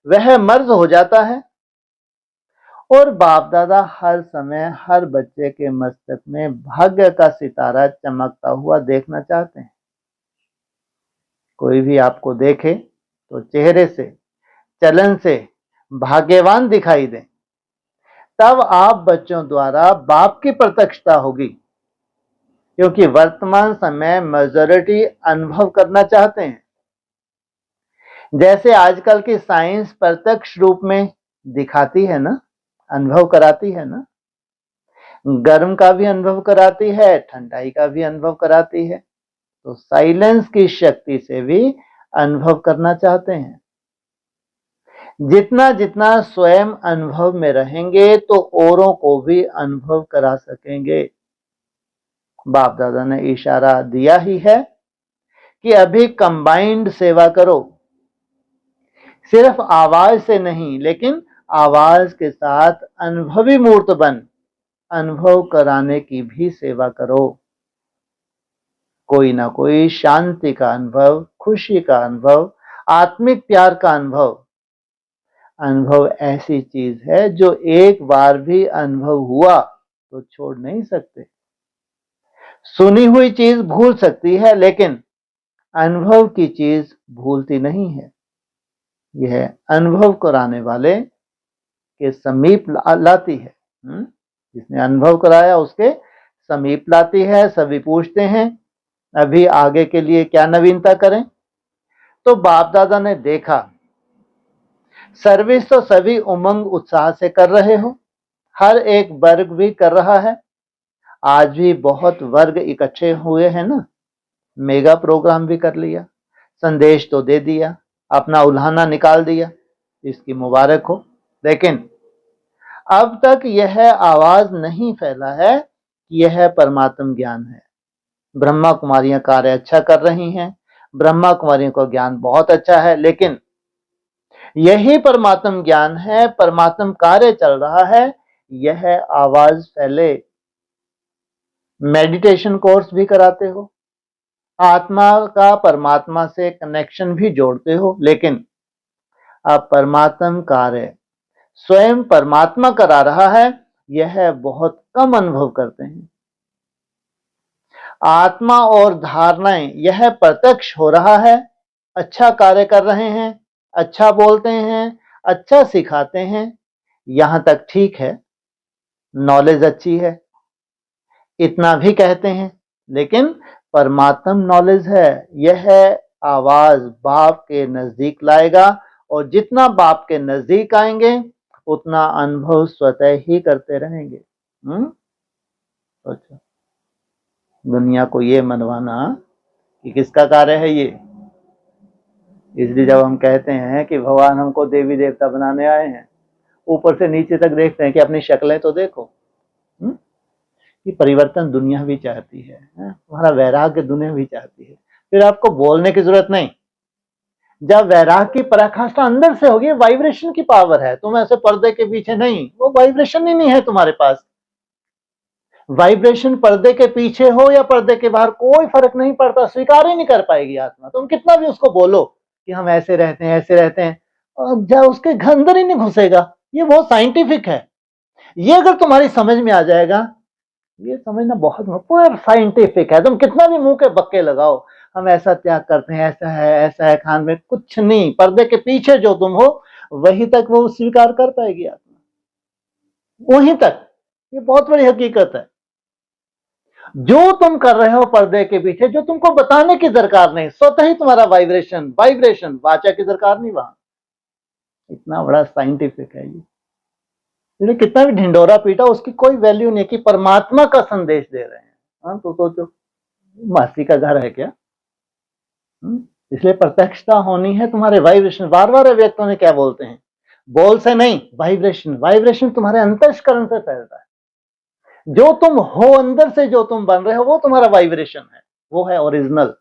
वह मर्ज हो जाता है। और बाप दादा हर समय हर बच्चे के मस्तक में भाग्य का सितारा चमकता हुआ देखना चाहते हैं। कोई भी आपको देखे तो चेहरे से, चलन से भाग्यवान दिखाई दे, तब आप बच्चों द्वारा बाप की प्रत्यक्षता होगी। क्योंकि वर्तमान समय मेजॉरिटी अनुभव करना चाहते हैं। जैसे आजकल की साइंस प्रत्यक्ष रूप में दिखाती है ना, अनुभव कराती है ना, गर्म का भी अनुभव कराती है, ठंडाई का भी अनुभव कराती है। तो साइलेंस की शक्ति से भी अनुभव करना चाहते हैं। जितना जितना स्वयं अनुभव में रहेंगे तो औरों को भी अनुभव करा सकेंगे। बाप दादा ने इशारा दिया ही है कि अभी कंबाइंड सेवा करो, सिर्फ आवाज से नहीं, लेकिन आवाज के साथ अनुभवी मूर्त बन अनुभव कराने की भी सेवा करो। कोई ना कोई शांति का अनुभव, खुशी का अनुभव, आत्मिक प्यार का अनुभव। अनुभव ऐसी चीज है जो एक बार भी अनुभव हुआ तो छोड़ नहीं सकते। सुनी हुई चीज भूल सकती है, लेकिन अनुभव की चीज भूलती नहीं है। यह अनुभव कराने वाले के समीप लाती है। जिसने अनुभव कराया उसके समीप लाती है। सभी पूछते हैं अभी आगे के लिए क्या नवीनता करें? तो बाप दादा ने देखा सर्विस तो सभी उमंग उत्साह से कर रहे हो, हर एक वर्ग भी कर रहा है। आज भी बहुत वर्ग इकट्ठे हुए हैं ना, मेगा प्रोग्राम भी कर लिया, संदेश तो दे दिया, अपना उल्हाना निकाल दिया, इसकी मुबारक हो। लेकिन अब तक यह आवाज नहीं फैला है कि यह परमात्म ज्ञान है। ब्रह्मा कुमारियां कार्य अच्छा कर रही हैं, ब्रह्मा कुमारियों का ज्ञान बहुत अच्छा है, लेकिन यही परमात्म ज्ञान है, परमात्म कार्य चल रहा है, यह आवाज फैले। मेडिटेशन कोर्स भी कराते हो, आत्मा का परमात्मा से कनेक्शन भी जोड़ते हो, लेकिन अब परमात्म कार्य स्वयं परमात्मा करा रहा है, यह बहुत कम अनुभव करते हैं। आत्मा और धारणाएं, यह प्रत्यक्ष हो रहा है, अच्छा कार्य कर रहे हैं, अच्छा बोलते हैं, अच्छा सिखाते हैं, यहां तक ठीक है, नॉलेज अच्छी है, इतना भी कहते हैं, लेकिन परमात्म नॉलेज है, यह आवाज बाप के नजदीक लाएगा, और जितना बाप के नजदीक आएंगे उतना अनुभव स्वतः ही करते रहेंगे। अच्छा, दुनिया को ये मनवाना कि किसका कार्य है ये। इसलिए जब हम कहते हैं कि भगवान हमको देवी देवता बनाने आए हैं, ऊपर से नीचे तक देखते हैं कि अपनी शक्लें तो देखो। कि परिवर्तन दुनिया भी चाहती है, तुम्हारा वैराग्य दुनिया भी चाहती है, फिर आपको बोलने की जरूरत नहीं। जब वैराग्य की पराकाष्ठा अंदर से होगी, वाइब्रेशन की पावर है, तुम ऐसे पर्दे के पीछे नहीं, वो वाइब्रेशन ही नहीं है तुम्हारे पास। वाइब्रेशन पर्दे के पीछे हो या पर्दे के बाहर कोई फर्क नहीं पड़ता, स्वीकार ही नहीं कर पाएगी आत्मा। तुम कितना भी उसको बोलो कि हम ऐसे रहते हैं ऐसे रहते हैं, जब उसके अंदर ही नहीं घुसेगा। ये बहुत साइंटिफिक है, ये अगर तुम्हारी समझ में आ जाएगा, ये समझना बहुत पूरा साइंटिफिक है। तुम कितना भी मुंह के बक्के लगाओ, हम ऐसा त्याग करते हैं, ऐसा है खान में, कुछ नहीं, पर्दे के पीछे जो तुम हो वही तक वो स्वीकार कर पाएगी आत्मा, वहीं तक। ये बहुत बड़ी हकीकत है। जो तुम कर रहे हो पर्दे के पीछे, जो तुमको बताने की दरकार नहीं, स्वतः ही तुम्हारा वाइब्रेशन वाचा की दरकार नहीं वहां। इतना बड़ा साइंटिफिक है ये। कितना भी ढिंडोरा पीटा, उसकी कोई वैल्यू नहीं कि परमात्मा का संदेश दे रहे हैं। हाँ, तो सोचो मासी का घर है क्या। इसलिए प्रत्यक्षता होनी है तुम्हारे वाइब्रेशन। बार बार व्यक्तों ने क्या बोलते हैं, बोल से नहीं, वाइब्रेशन तुम्हारे अंतःकरण से फैलता है। जो तुम हो अंदर से, जो तुम बन रहे हो, वो तुम्हारा वाइब्रेशन है, वो है ओरिजिनल।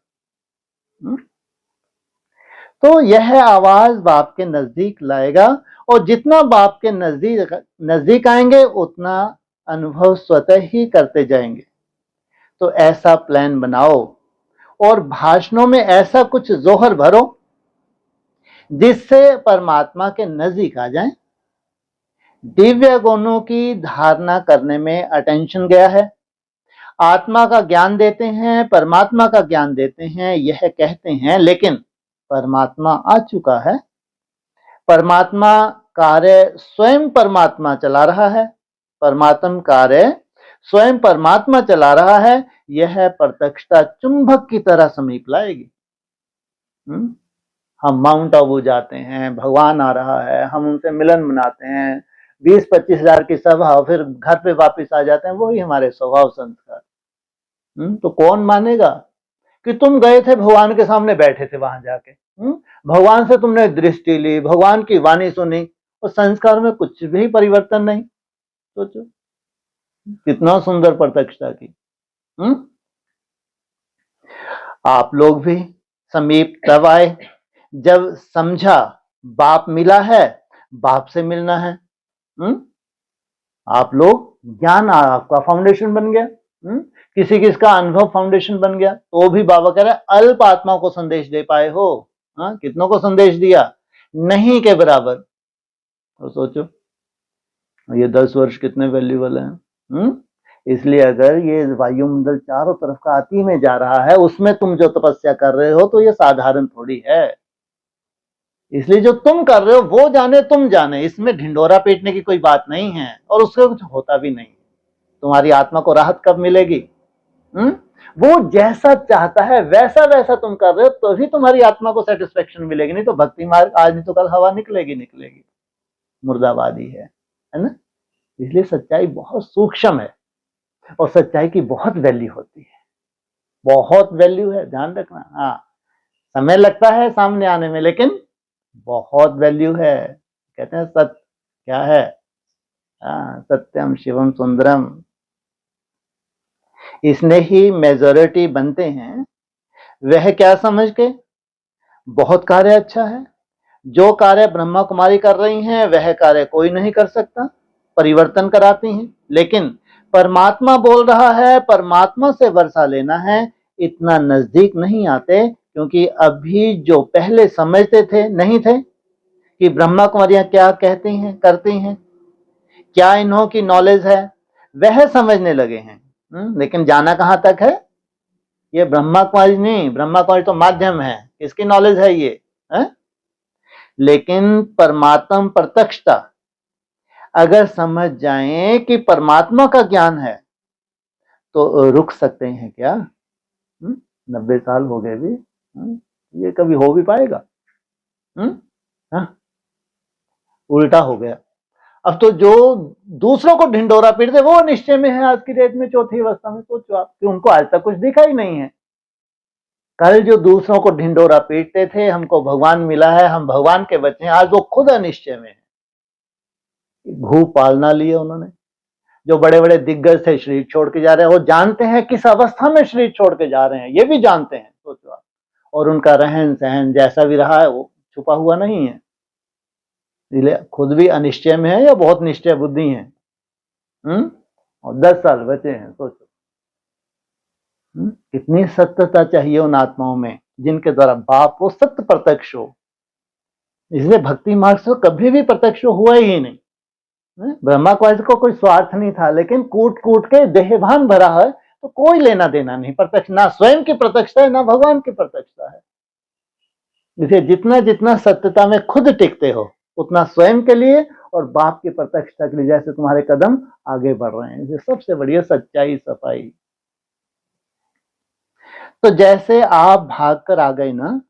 तो यह आवाज बाप के नजदीक लाएगा, और जितना बाप के नजदीक आएंगे उतना अनुभव स्वतः ही करते जाएंगे। तो ऐसा प्लान बनाओ और भाषणों में ऐसा कुछ जोहर भरो जिससे परमात्मा के नजदीक आ जाएं। दिव्य गुणों की धारणा करने में अटेंशन गया है, आत्मा का ज्ञान देते हैं, परमात्मा का ज्ञान देते हैं, यह कहते हैं, लेकिन परमात्मा आ चुका है, परमात्मा कार्य स्वयं परमात्मा चला रहा है, परमात्म कार्य स्वयं परमात्मा चला रहा है, यह प्रत्यक्षता चुंबक की तरह समीप लाएगी। हम माउंट आबू जाते हैं, भगवान आ रहा है, हम उनसे मिलन मनाते हैं, 20-25 हजार की सभा, फिर घर पे वापस आ जाते हैं, वही हमारे स्वभाव संस्कार। तो कौन मानेगा कि तुम गए थे, भगवान के सामने बैठे थे वहां जाके, भगवान से तुमने दृष्टि ली, भगवान की वाणी सुनी, और संस्कार में कुछ भी परिवर्तन नहीं। सोचो कितना सुंदर प्रत्यक्षता की। आप लोग भी समीप तब आए जब समझा बाप मिला है, बाप से मिलना है। आप लोग, ज्ञान आपका फाउंडेशन बन गया, किसी किसका अनुभव फाउंडेशन बन गया, तो भी बाबा कह रहे अल्प आत्मा को संदेश दे पाए हो। कितनों को संदेश दिया, नहीं के बराबर। तो सोचो ये 10 वर्ष कितने वैल्यूबल हैं। इसलिए अगर ये वायुमंडल चारों तरफ का अति में जा रहा है, उसमें तुम जो तपस्या कर रहे हो, तो ये साधारण थोड़ी है। इसलिए जो तुम कर रहे हो वो जाने तुम जाने, इसमें ढिंडोरा पीटने की कोई बात नहीं है, और उससे कुछ होता भी नहीं। तुम्हारी आत्मा को राहत कब मिलेगी? वो जैसा चाहता है वैसा वैसा तुम कर रहे हो, तो भी तुम्हारी आत्मा को सेटिस्फेक्शन मिलेगी, नहीं तो भक्ति मार्ग आज नहीं तो कल हवा निकलेगी, मुर्दाबादी है ना। इसलिए सच्चाई बहुत सूक्ष्म है, और सच्चाई की बहुत वैल्यू होती है, बहुत वैल्यू है, ध्यान रखना। हाँ, समय लगता है सामने आने में, लेकिन बहुत वैल्यू है। कहते हैं सत्य क्या है, सत्यम शिवम सुंदरम। इसने ही मेजॉरिटी बनते हैं। वह क्या समझ के, बहुत कार्य अच्छा है, जो कार्य ब्रह्मा कुमारी कर रही हैं वह कार्य कोई नहीं कर सकता, परिवर्तन कराती हैं, लेकिन परमात्मा बोल रहा है, परमात्मा से वर्षा लेना है, इतना नजदीक नहीं आते, क्योंकि अभी जो पहले समझते थे नहीं थे कि ब्रह्मा कुमारियां क्या कहती हैं, करती हैं, क्या इन्हों की नॉलेज है, वह समझने लगे हैं। लेकिन जाना कहां तक है? ये ब्रह्मा कुमारी नहीं, ब्रह्मा कुमारी तो माध्यम है, किसकी नॉलेज है ये है? लेकिन परमात्म प्रत्यक्षता अगर समझ जाएं कि परमात्मा का ज्ञान है, तो रुक सकते हैं क्या? 90 साल हो गए भी, ये कभी हो भी पाएगा? उल्टा हो गया। अब तो जो दूसरों को ढिंडोरा पीटते वो निश्चय में है आज की डेट में, चौथी अवस्था में। सोचो आप कि उनको आज तक कुछ दिखा ही नहीं है। कल जो दूसरों को ढिंडोरा पीटते थे, हमको भगवान मिला है, हम भगवान के बच्चे हैं, आज वो खुद अनिश्चय में है। भू पालना लिए उन्होंने। जो बड़े बड़े दिग्गज थे शरीर छोड़ के जा रहे हैं, वो जानते हैं किस अवस्था में शरीर छोड़ के जा रहे हैं, ये भी जानते हैं। सोचो आप। और उनका रहन सहन जैसा भी रहा है वो छुपा हुआ नहीं है, इसलिए खुद भी अनिश्चय में है या बहुत निश्चय बुद्धि है। और 10 साल बचे हैं। सोचो कितनी सत्यता चाहिए उन आत्माओं में जिनके द्वारा बाप वो सत्य प्रत्यक्ष हो। इसलिए भक्ति मार्ग से कभी भी प्रत्यक्ष हुआ ही नहीं। ब्रह्मा कुमारी को कोई स्वार्थ नहीं था, लेकिन कूट कूट के देहभान भरा है, तो कोई लेना देना नहीं प्रत्यक्ष, ना स्वयं की प्रत्यक्षता है ना भगवान की प्रत्यक्षता है। इसलिए जितना जितना सत्यता में खुद टिकते हो, उतना स्वयं के लिए और बाप की प्रत्यक्षता के लिए जैसे तुम्हारे कदम आगे बढ़ रहे हैं। ये सबसे बढ़िया सच्चाई, सफाई। तो जैसे आप भाग कर आ गए ना,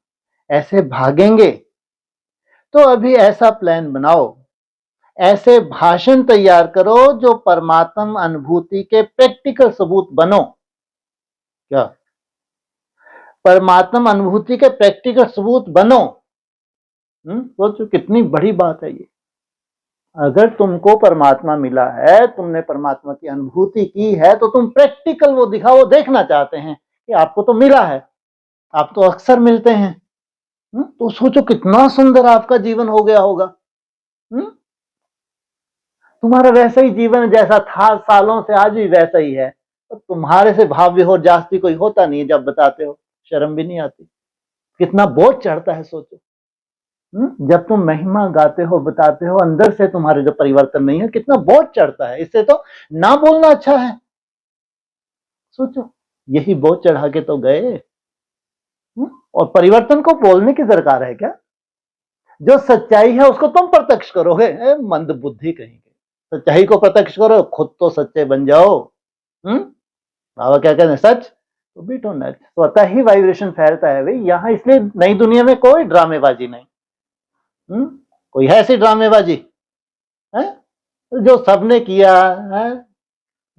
ऐसे भागेंगे। तो अभी ऐसा प्लान बनाओ, ऐसे भाषण तैयार करो जो परमात्म अनुभूति के प्रैक्टिकल सबूत बनो। क्या? परमात्म अनुभूति के प्रैक्टिकल सबूत बनो। सोचो कितनी बड़ी बात है ये। अगर तुमको परमात्मा मिला है, तुमने परमात्मा की अनुभूति की है, तो तुम प्रैक्टिकल वो दिखाओ। देखना चाहते हैं कि आपको तो मिला है, आप तो अक्सर मिलते हैं। तो सोचो कितना सुंदर आपका जीवन हो गया होगा। तुम्हारा वैसा ही जीवन जैसा था सालों से, आज भी वैसा ही है। तो तुम्हारे से भाव विहोर जास्ती कोई होता नहीं है। जब बताते हो शर्म भी नहीं आती। कितना बोझ चढ़ता है सोचो। जब तुम महिमा गाते हो, बताते हो, अंदर से तुम्हारे जो परिवर्तन नहीं है, कितना बोझ चढ़ता है। इससे तो ना बोलना अच्छा है। सोचो यही बोझ चढ़ा के तो गए। और परिवर्तन को बोलने की दरकार है क्या? जो सच्चाई है उसको तुम प्रत्यक्ष करोगे। मंद बुद्धि कहेंगे। सच्चाई को प्रत्यक्ष करो, खुद तो सच्चे बन जाओ। बाबा क्या कहते हैं? सच तो बीटो नच। स्वतः ही वाइब्रेशन फैलता है भाई यहाँ। इसलिए नई दुनिया में कोई ड्रामेबाजी नहीं। कोई है ऐसी ड्रामेबाजी है? जो सबने किया है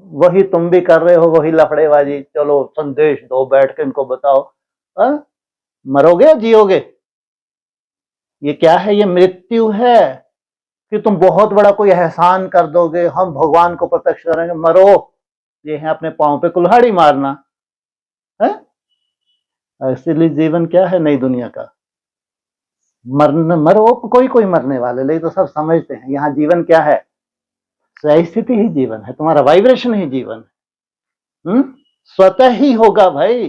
वही तुम भी कर रहे हो, वही लफड़ेबाजी। चलो संदेश दो, बैठ के इनको बताओ। मरोगे या जियोगे? ये क्या है? ये मृत्यु है कि तुम बहुत बड़ा कोई एहसान कर दोगे, हम भगवान को प्रत्यक्ष करेंगे। मरो, ये है अपने पांव पे कुल्हाड़ी मारना है। असली जीवन क्या है नई दुनिया का? मरो, कोई कोई मरने वाले, लेकिन तो सब समझते हैं यहाँ जीवन क्या है। सही स्थिति ही जीवन है, तुम्हारा वाइब्रेशन ही जीवन है। स्वतः ही होगा भाई,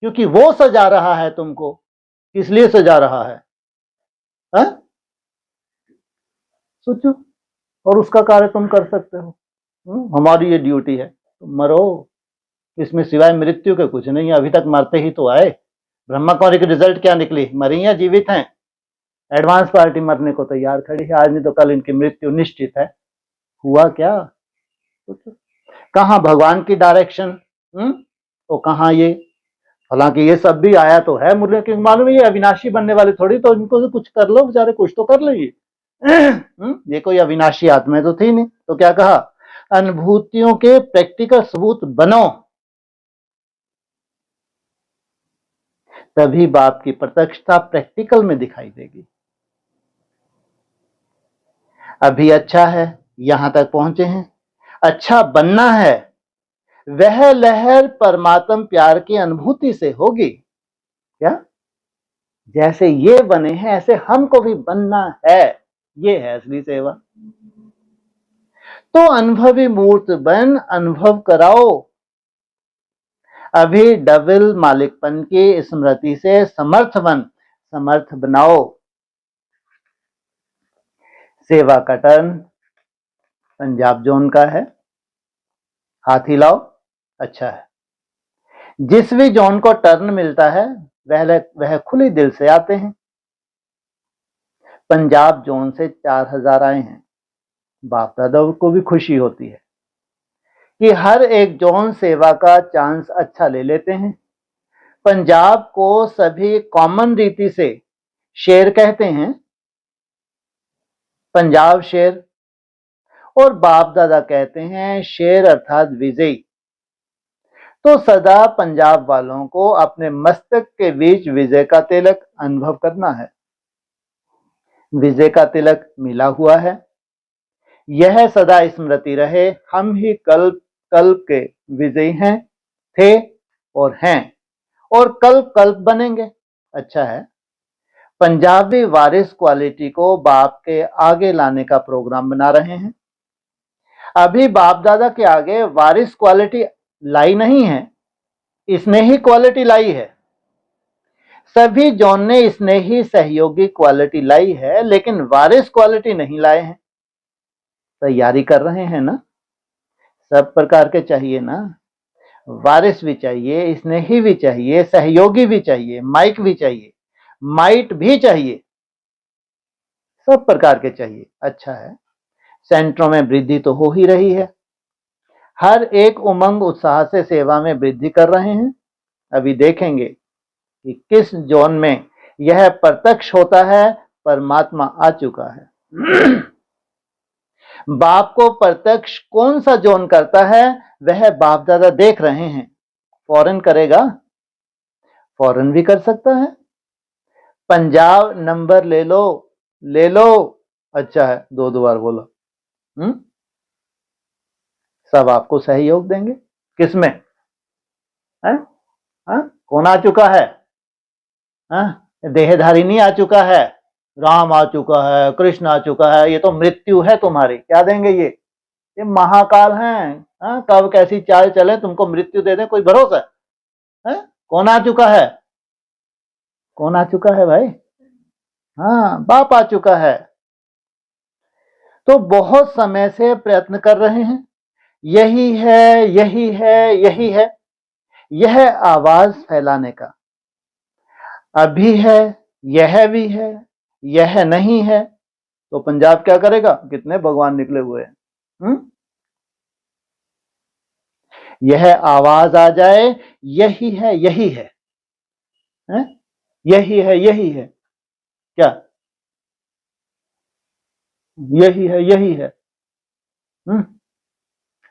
क्योंकि वो सजा रहा है तुमको। किस लिए सजा रहा है? सोचो। और उसका कार्य तुम कर सकते हो। हमारी ये ड्यूटी है, तुम मरो। इसमें सिवाय मृत्यु के कुछ नहीं है। अभी तक मरते ही तो आए। ब्रह्मा कुमारी की रिजल्ट क्या निकली? मरी या जीवित हैं? एडवांस पार्टी मरने को तैयार खड़ी है। आज नहीं तो कल इनकी मृत्यु निश्चित है। हुआ क्या? कहां भगवान की डायरेक्शन, तो कहां ये। हालांकि ये सब भी आया तो है मुझे, क्योंकि मालूम है ये अविनाशी बनने वाले थोड़ी, तो इनको तो कुछ कर लो बेचारे, कुछ तो कर लेंगे। ये कोई अविनाशी आत्मा तो थी नहीं। तो क्या कहा? अनुभूतियों के प्रैक्टिकल सबूत बनो, तभी बाप की प्रत्यक्षता प्रैक्टिकल में दिखाई देगी। अभी अच्छा है, यहां तक पहुंचे हैं। अच्छा बनना है, वह लहर परमात्म प्यार की अनुभूति से होगी। क्या? जैसे ये बने हैं ऐसे हमको भी बनना है। ये है असली सेवा। तो अनुभवी मूर्त बन अनुभव कराओ। अभी डबल मालिकपन की स्मृति से समर्थ बनाओ। सेवा का टर्न पंजाब जोन का है। हाथी लाओ, अच्छा है। जिस भी जोन को टर्न मिलता है वह खुले दिल से आते हैं। पंजाब जोन से 4000 आए हैं। बाप दादा को भी खुशी होती है कि हर एक जोन सेवा का चांस अच्छा ले लेते हैं। पंजाब को सभी कॉमन रीति से शेर कहते हैं, पंजाब शेर, और बाप दादा कहते हैं शेर अर्थात विजयी। तो सदा पंजाब वालों को अपने मस्तक के बीच विजय का तिलक अनुभव करना है। विजय का तिलक मिला हुआ है, यह सदा स्मृति रहे। हम ही कल्प कल्प के विजयी हैं, थे और हैं, और कल्प कल्प बनेंगे। अच्छा है। पंजाबी वारिस क्वालिटी को बाप के आगे लाने का प्रोग्राम बना रहे हैं। अभी बाप दादा के आगे वारिस क्वालिटी लाई नहीं है, इसने ही क्वालिटी लाई है। सभी जोन ने इसने ही सहयोगी क्वालिटी लाई है, लेकिन वारिस क्वालिटी नहीं लाए हैं। तैयारी कर रहे हैं ना। सब प्रकार के चाहिए ना, वारिस भी चाहिए, स्नेही भी चाहिए, सहयोगी भी चाहिए, माइक भी चाहिए, माइट भी चाहिए, सब प्रकार के चाहिए। अच्छा है। सेंटरों में वृद्धि तो हो ही रही है। हर एक उमंग उत्साह से सेवा में वृद्धि कर रहे हैं। अभी देखेंगे कि किस जोन में यह प्रत्यक्ष होता है। परमात्मा आ चुका है। बाप को प्रत्यक्ष कौन सा जोन करता है वह बाप दादा देख रहे हैं। फॉरेन करेगा, फॉरेन भी कर सकता है। पंजाब नंबर ले लो, ले लो। अच्छा है, दो बार बोलो। सब आपको सहयोग देंगे। किसमें है? कौन आ चुका है? देहधारी नहीं आ चुका है, राम आ चुका है, कृष्ण आ चुका है। ये तो मृत्यु है तुम्हारी। क्या देंगे ये महाकाल हैं। कब कैसी चाल चले तुमको मृत्यु दे दे, कोई भरोसा है? कौन आ चुका है? कौन आ चुका है भाई? बाप आ चुका है। तो बहुत समय से प्रयत्न कर रहे हैं। यही है, यही है, यही है, यह आवाज फैलाने का। अभी है, यह भी है, यह नहीं है, तो पंजाब क्या करेगा? कितने भगवान निकले हुए हैं। यह आवाज आ जाए, यही है, यही है, यही है, यही है, क्या यही है, यही है।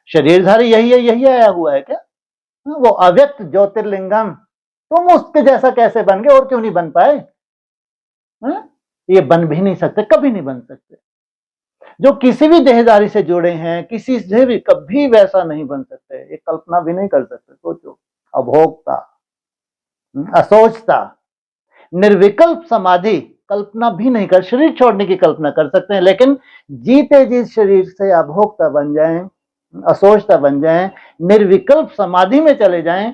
शरीरधारी यही है, यही आया हुआ है क्या? वो अव्यक्त ज्योतिर्लिंगम, तुम उसके जैसा कैसे बन गए और क्यों नहीं बन पाए? ये बन भी नहीं सकते, कभी नहीं बन सकते। जो किसी भी देहदारी से जुड़े हैं, किसी से भी कभी वैसा नहीं बन सकते। ये कल्पना भी नहीं कर सकते। सोचो, अभोक्ता, असोचता, निर्विकल्प समाधि कल्पना भी नहीं कर। शरीर छोड़ने की कल्पना कर सकते हैं, लेकिन जीते जी शरीर से अभोक्ता बन जाएं, असोचता बन जाएं, निर्विकल्प समाधि में चले जाएं,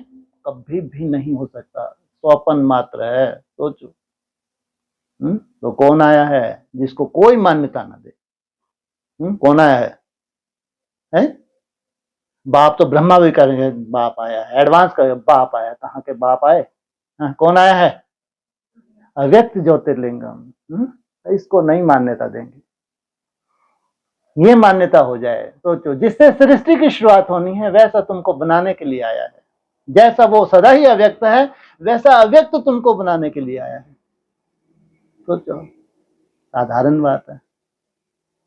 कभी भी नहीं हो सकता। स्वप्न मात्र है। सोचो। तो कौन आया है जिसको कोई मान्यता ना दे? कौन आया है? बाप तो ब्रह्मा भी करेंगे, बाप आया है। एडवांस करेंगे, बाप आया। कहाँ के बाप आए? कौन आया है? अव्यक्त ज्योतिर्लिंगम। इसको नहीं मान्यता देंगे। ये मान्यता हो जाए। सोचो, जिससे सृष्टि की शुरुआत होनी है वैसा तुमको बनाने के लिए आया है। जैसा वो सदा ही अव्यक्त है, वैसा अव्यक्त तुमको बनाने के लिए आया है। सोचो, साधारण बात है।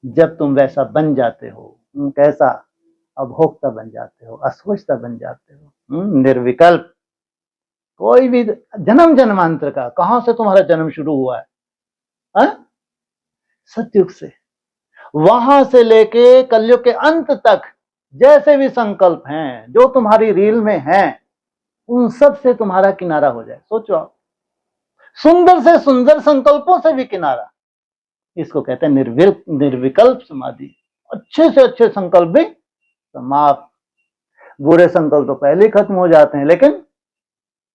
जब तुम वैसा बन जाते हो, कैसा? अभोक्ता बन जाते हो, असोचता बन जाते हो, निर्विकल्प। कोई भी जन्म जन्मांतर का, कहां से तुम्हारा जन्म शुरू हुआ है? सतयुग से, वहां से लेके कलयुग के अंत तक जैसे भी संकल्प हैं, जो तुम्हारी रील में हैं, उन सब से तुम्हारा किनारा हो जाए। सोचो आप, सुंदर से सुंदर संकल्पों से भी किनारा। इसको कहते हैं निर्विकल्प समाधि। अच्छे से अच्छे संकल्प भी समाप्त, बुरे संकल्प तो पहले ही खत्म हो जाते हैं। लेकिन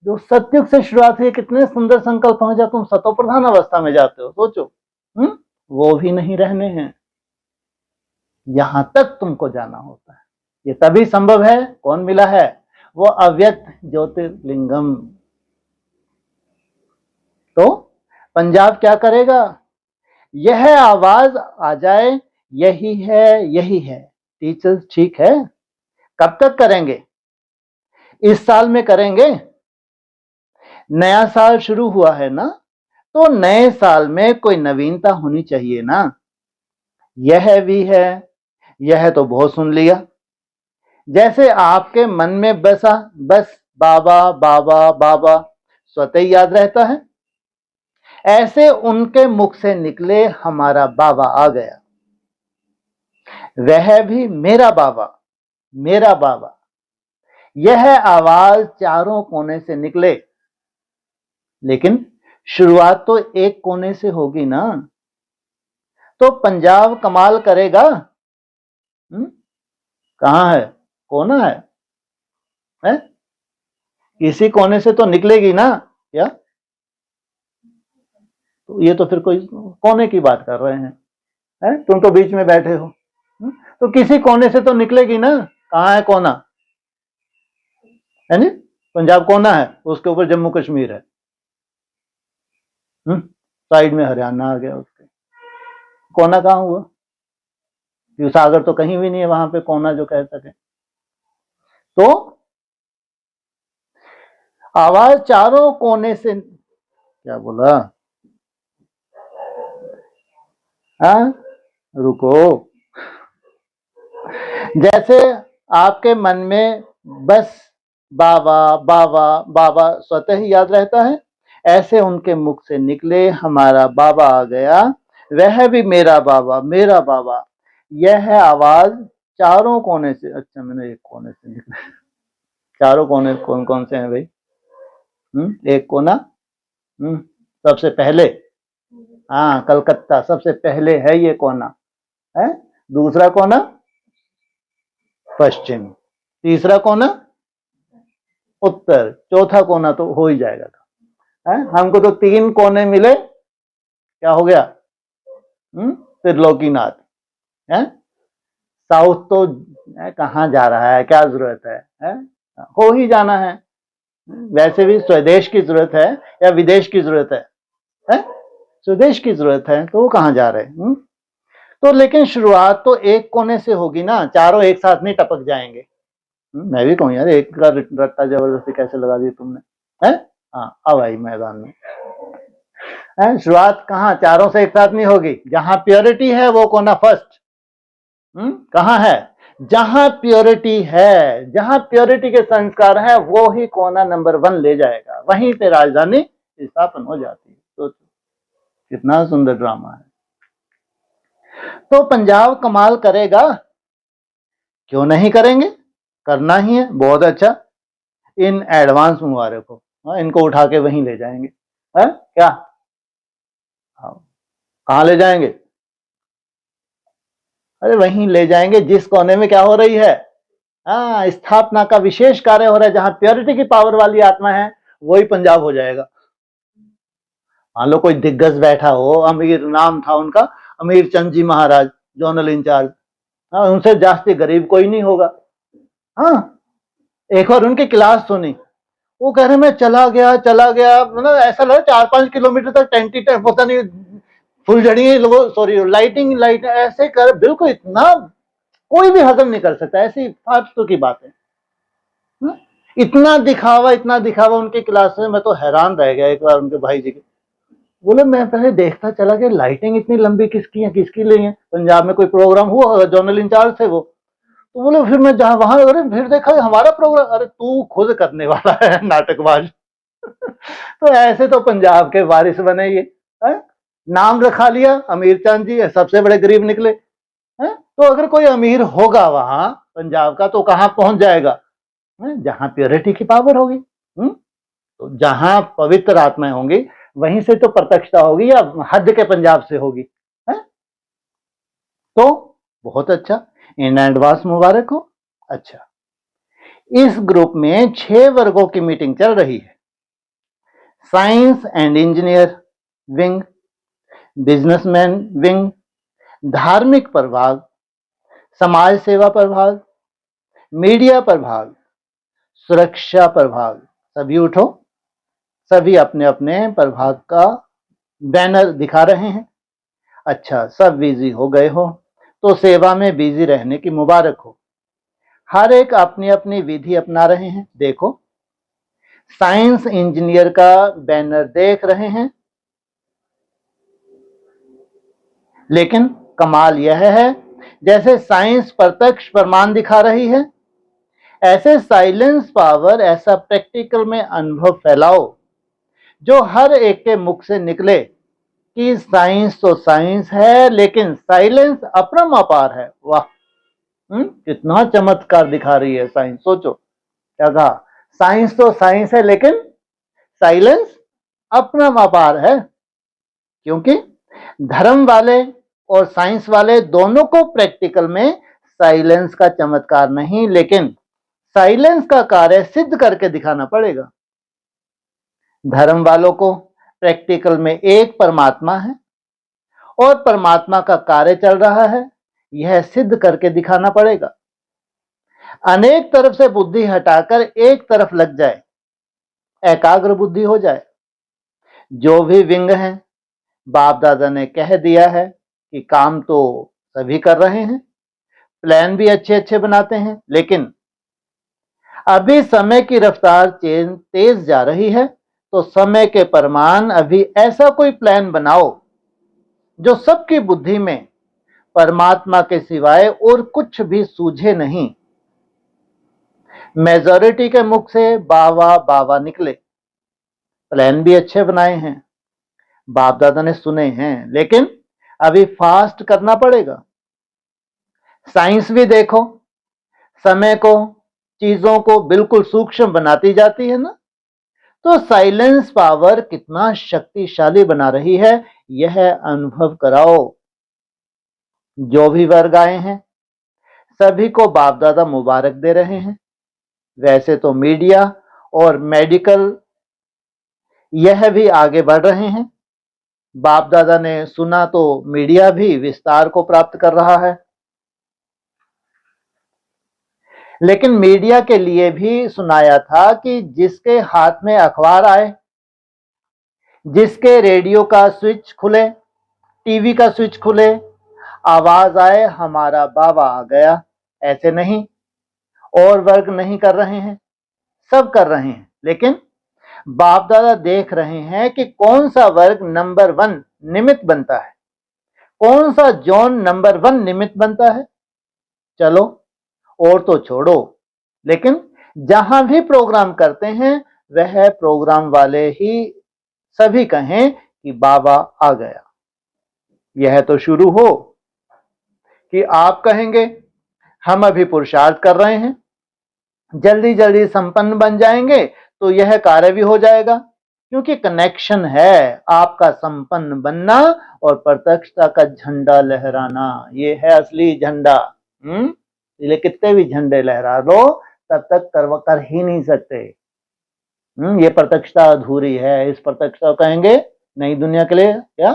जो सतयुग से शुरुआत हुई, कितने सुंदर संकल्प हो, जब तुम सतो प्रधान अवस्था में जाते हो, सोचो, वो भी नहीं रहने हैं। यहां तक तुमको जाना होता है। ये तभी संभव है, कौन मिला है? वो अव्यक्त ज्योतिर्लिंगम। तो पंजाब क्या करेगा? यह आवाज आ जाए, यही है, यही है। टीचर्स ठीक है, कब तक करेंगे? इस साल में करेंगे। नया साल शुरू हुआ है ना, तो नए साल में कोई नवीनता होनी चाहिए ना। यह भी है, यह तो बहुत सुन लिया। जैसे आपके मन में बसा, बस बाबा बाबा बाबा स्वतः ही याद रहता है, ऐसे उनके मुख से निकले हमारा बाबा आ गया, वह भी मेरा बाबा, मेरा बाबा। यह आवाज चारों कोने से निकले, लेकिन शुरुआत तो एक कोने से होगी ना। तो पंजाब कमाल करेगा। कहां है? कोना है? किसी कोने से तो निकलेगी ना, क्या? तो ये तो फिर कोई कोने की बात कर रहे हैं, तुम तो बीच में बैठे हो। तो किसी कोने से तो निकलेगी ना। कहां है कोना? है नी? पंजाब कोना है, उसके ऊपर जम्मू कश्मीर है, साइड में हरियाणा आ गया। उसके कोना कहां हुआ? सागर तो कहीं भी नहीं है वहां पे कोना जो कह सके। तो आवाज चारों कोने से, क्या बोला? रुको। जैसे आपके मन में बस बाबा बाबा बाबा स्वतः ही याद रहता है, ऐसे उनके मुख से निकले हमारा बाबा आ गया, वह भी मेरा बाबा, मेरा बाबा। यह आवाज चारों कोने से, अच्छा मैंने एक कोने से निकले, चारों कोने कौन कौन से हैं भाई? एक कोना सबसे पहले, हाँ कलकत्ता सबसे पहले है ये कोना है। दूसरा कोना पश्चिम, तीसरा कोना उत्तर, चौथा कोना तो हो ही जाएगा है। हमको तो 3 कोने मिले, क्या हो गया? त्रिलोकीनाथ है। साउथ तो कहाँ जा रहा है, क्या जरूरत है? हो ही जाना है। वैसे भी स्वदेश की जरूरत है या विदेश की जरूरत है? स्वदेश की जरूरत है, तो वो कहाँ जा रहे हैं? तो लेकिन शुरुआत तो एक कोने से होगी ना, चारों एक साथ नहीं टपक जाएंगे। मैं भी कहूँ यार, एक का रट्टा जबरदस्ती कैसे लगा दी तुमने, है? हाँ अब आई मैदान में। शुरुआत कहाँ चारों से एक साथ नहीं होगी। जहां प्योरिटी है वो कोना फर्स्ट। कहाँ है? जहां प्योरिटी है, जहां प्योरिटी के संस्कार है, वो ही कोना नंबर 1 ले जाएगा, वहीं पे राजधानी स्थापन हो जाती है। तो कितना सुंदर ड्रामा है। तो पंजाब कमाल करेगा, क्यों नहीं करेंगे? करना ही है, बहुत अच्छा। इन एडवांस मुबारक हो, इनको उठा के वहीं ले जाएंगे। है क्या? कहां ले जाएंगे? अरे वहीं ले जाएंगे जिस कोने में क्या हो रही है, स्थापना का विशेष कार्य हो रहा है। जहां प्योरिटी की पावर वाली आत्मा है, वही पंजाब हो जाएगा। मान लो कोई दिग्गज बैठा हो, अमीर नाम था उनका, अमीर चंद जी महाराज, जोनल इंचार्ज, उनसे जास्ती गरीब कोई नहीं होगा। एक बार उनकी क्लास सुनी, वो कह रहे मैं चला गया, मतलब ऐसा लगा 4-5 किलोमीटर तक टेंटी पता नहीं फुलझड़ी लोगों, सॉरी लाइटिंग लाइट ऐसे कर, बिल्कुल इतना कोई भी हजम नहीं कर सकता, ऐसी फालतू की बात है। इतना दिखावा उनकी क्लास में, मैं तो हैरान रह गया। एक बार उनके भाई जी के बोले, मैं पहले देखता चला कि लाइटिंग इतनी लंबी किसकी है, किसकी लिए है। पंजाब में कोई प्रोग्राम हुआ, जोनल इंचार्ज थे वो, तो बोले फिर मैं जहां वहां, अरे फिर देखा हमारा प्रोग्राम, अरे तू खुद करने वाला है नाटकबाज। तो ऐसे तो पंजाब के वारिस बने ये, नाम रखा लिया अमीर चंद जी, सबसे बड़े गरीब निकले। तो अगर कोई अमीर होगा वहां पंजाब का, तो कहां पहुंच जाएगा? जहां प्योरिटी की पावर होगी। तो जहां पवित्र आत्माएं होंगी, वहीं से तो प्रत्यक्षता होगी, या हद के पंजाब से होगी। तो बहुत अच्छा, इन एडवांस मुबारक हो। अच्छा, इस ग्रुप में 6 वर्गों की मीटिंग चल रही है। Science and engineer wing, businessman wing, धार्मिक प्रभाग, समाज सेवा प्रभाग, मीडिया प्रभाग, सुरक्षा प्रभाग। सभी उठो, सभी अपने अपने प्रभाग का बैनर दिखा रहे हैं। अच्छा, सब बिजी हो गए हो तो सेवा में बिजी रहने की मुबारक हो। हर एक अपनी अपनी विधि अपना रहे हैं। देखो, साइंस इंजीनियर का बैनर देख रहे हैं, लेकिन कमाल यह है, जैसे साइंस प्रत्यक्ष प्रमाण दिखा रही है, ऐसे साइलेंस पावर, ऐसा प्रैक्टिकल में अनुभव फैलाओ जो हर एक के मुख से निकले कि साइंस तो साइंस है, लेकिन साइलेंस अपरम अपार है। वाह, कितना चमत्कार दिखा रही है साइंस। सोचो क्या कहा, साइंस तो साइंस है लेकिन साइलेंस अपरम अपार है। क्योंकि धर्म वाले और साइंस वाले दोनों को प्रैक्टिकल में साइलेंस का चमत्कार नहीं, लेकिन साइलेंस का कार्य सिद्ध करके दिखाना पड़ेगा। धर्म वालों को प्रैक्टिकल में एक परमात्मा है और परमात्मा का कार्य चल रहा है, यह सिद्ध करके दिखाना पड़ेगा। अनेक तरफ से बुद्धि हटाकर एक तरफ लग जाए, एकाग्र बुद्धि हो जाए। जो भी विंग है, बाप दादा ने कह दिया है कि काम तो सभी कर रहे हैं, प्लान भी अच्छे अच्छे बनाते हैं, लेकिन अभी समय की रफ्तार तेज जा रही है, तो समय के प्रमाण अभी ऐसा कोई प्लान बनाओ जो सबकी बुद्धि में परमात्मा के सिवाय और कुछ भी सूझे नहीं। मेजॉरिटी के मुख से बावा बावा निकले, प्लान भी अच्छे बनाए हैं, बाप दादा ने सुने हैं, लेकिन अभी फास्ट करना पड़ेगा। साइंस भी देखो, समय को, चीजों को बिल्कुल सूक्ष्म बनाती जाती है ना, तो साइलेंस पावर कितना शक्तिशाली बना रही है, यह अनुभव कराओ। जो भी वर्ग आए हैं, सभी को बाप दादा मुबारक दे रहे हैं। वैसे तो मीडिया और मेडिकल यह भी आगे बढ़ रहे हैं। बाप दादा ने सुना तो मीडिया भी विस्तार को प्राप्त कर रहा है, लेकिन मीडिया के लिए भी सुनाया था कि जिसके हाथ में अखबार आए, जिसके रेडियो का स्विच खुले, टीवी का स्विच खुले, आवाज आए हमारा बाबा आ गया। ऐसे नहीं, और वर्ग नहीं कर रहे हैं, सब कर रहे हैं, लेकिन बाप दादा देख रहे हैं कि कौन सा वर्ग नंबर 1 निमित्त बनता है, कौन सा जोन नंबर 1 निमित्त बनता है। चलो, और तो छोड़ो, लेकिन जहां भी प्रोग्राम करते हैं, वह प्रोग्राम वाले ही सभी कहें कि बाबा आ गया। यह तो शुरू हो कि आप कहेंगे हम अभी पुरुषार्थ कर रहे हैं, जल्दी जल्दी संपन्न बन जाएंगे तो यह कार्य भी हो जाएगा। क्योंकि कनेक्शन है आपका संपन्न बनना और प्रत्यक्षता का झंडा लहराना। ये है असली झंडा। इसलिए कितने भी झंडे लहरा लो, तब तक कर ही नहीं सकते। ये प्रत्यक्षता अधूरी है। इस प्रत्यक्षता कहेंगे नई दुनिया के लिए क्या,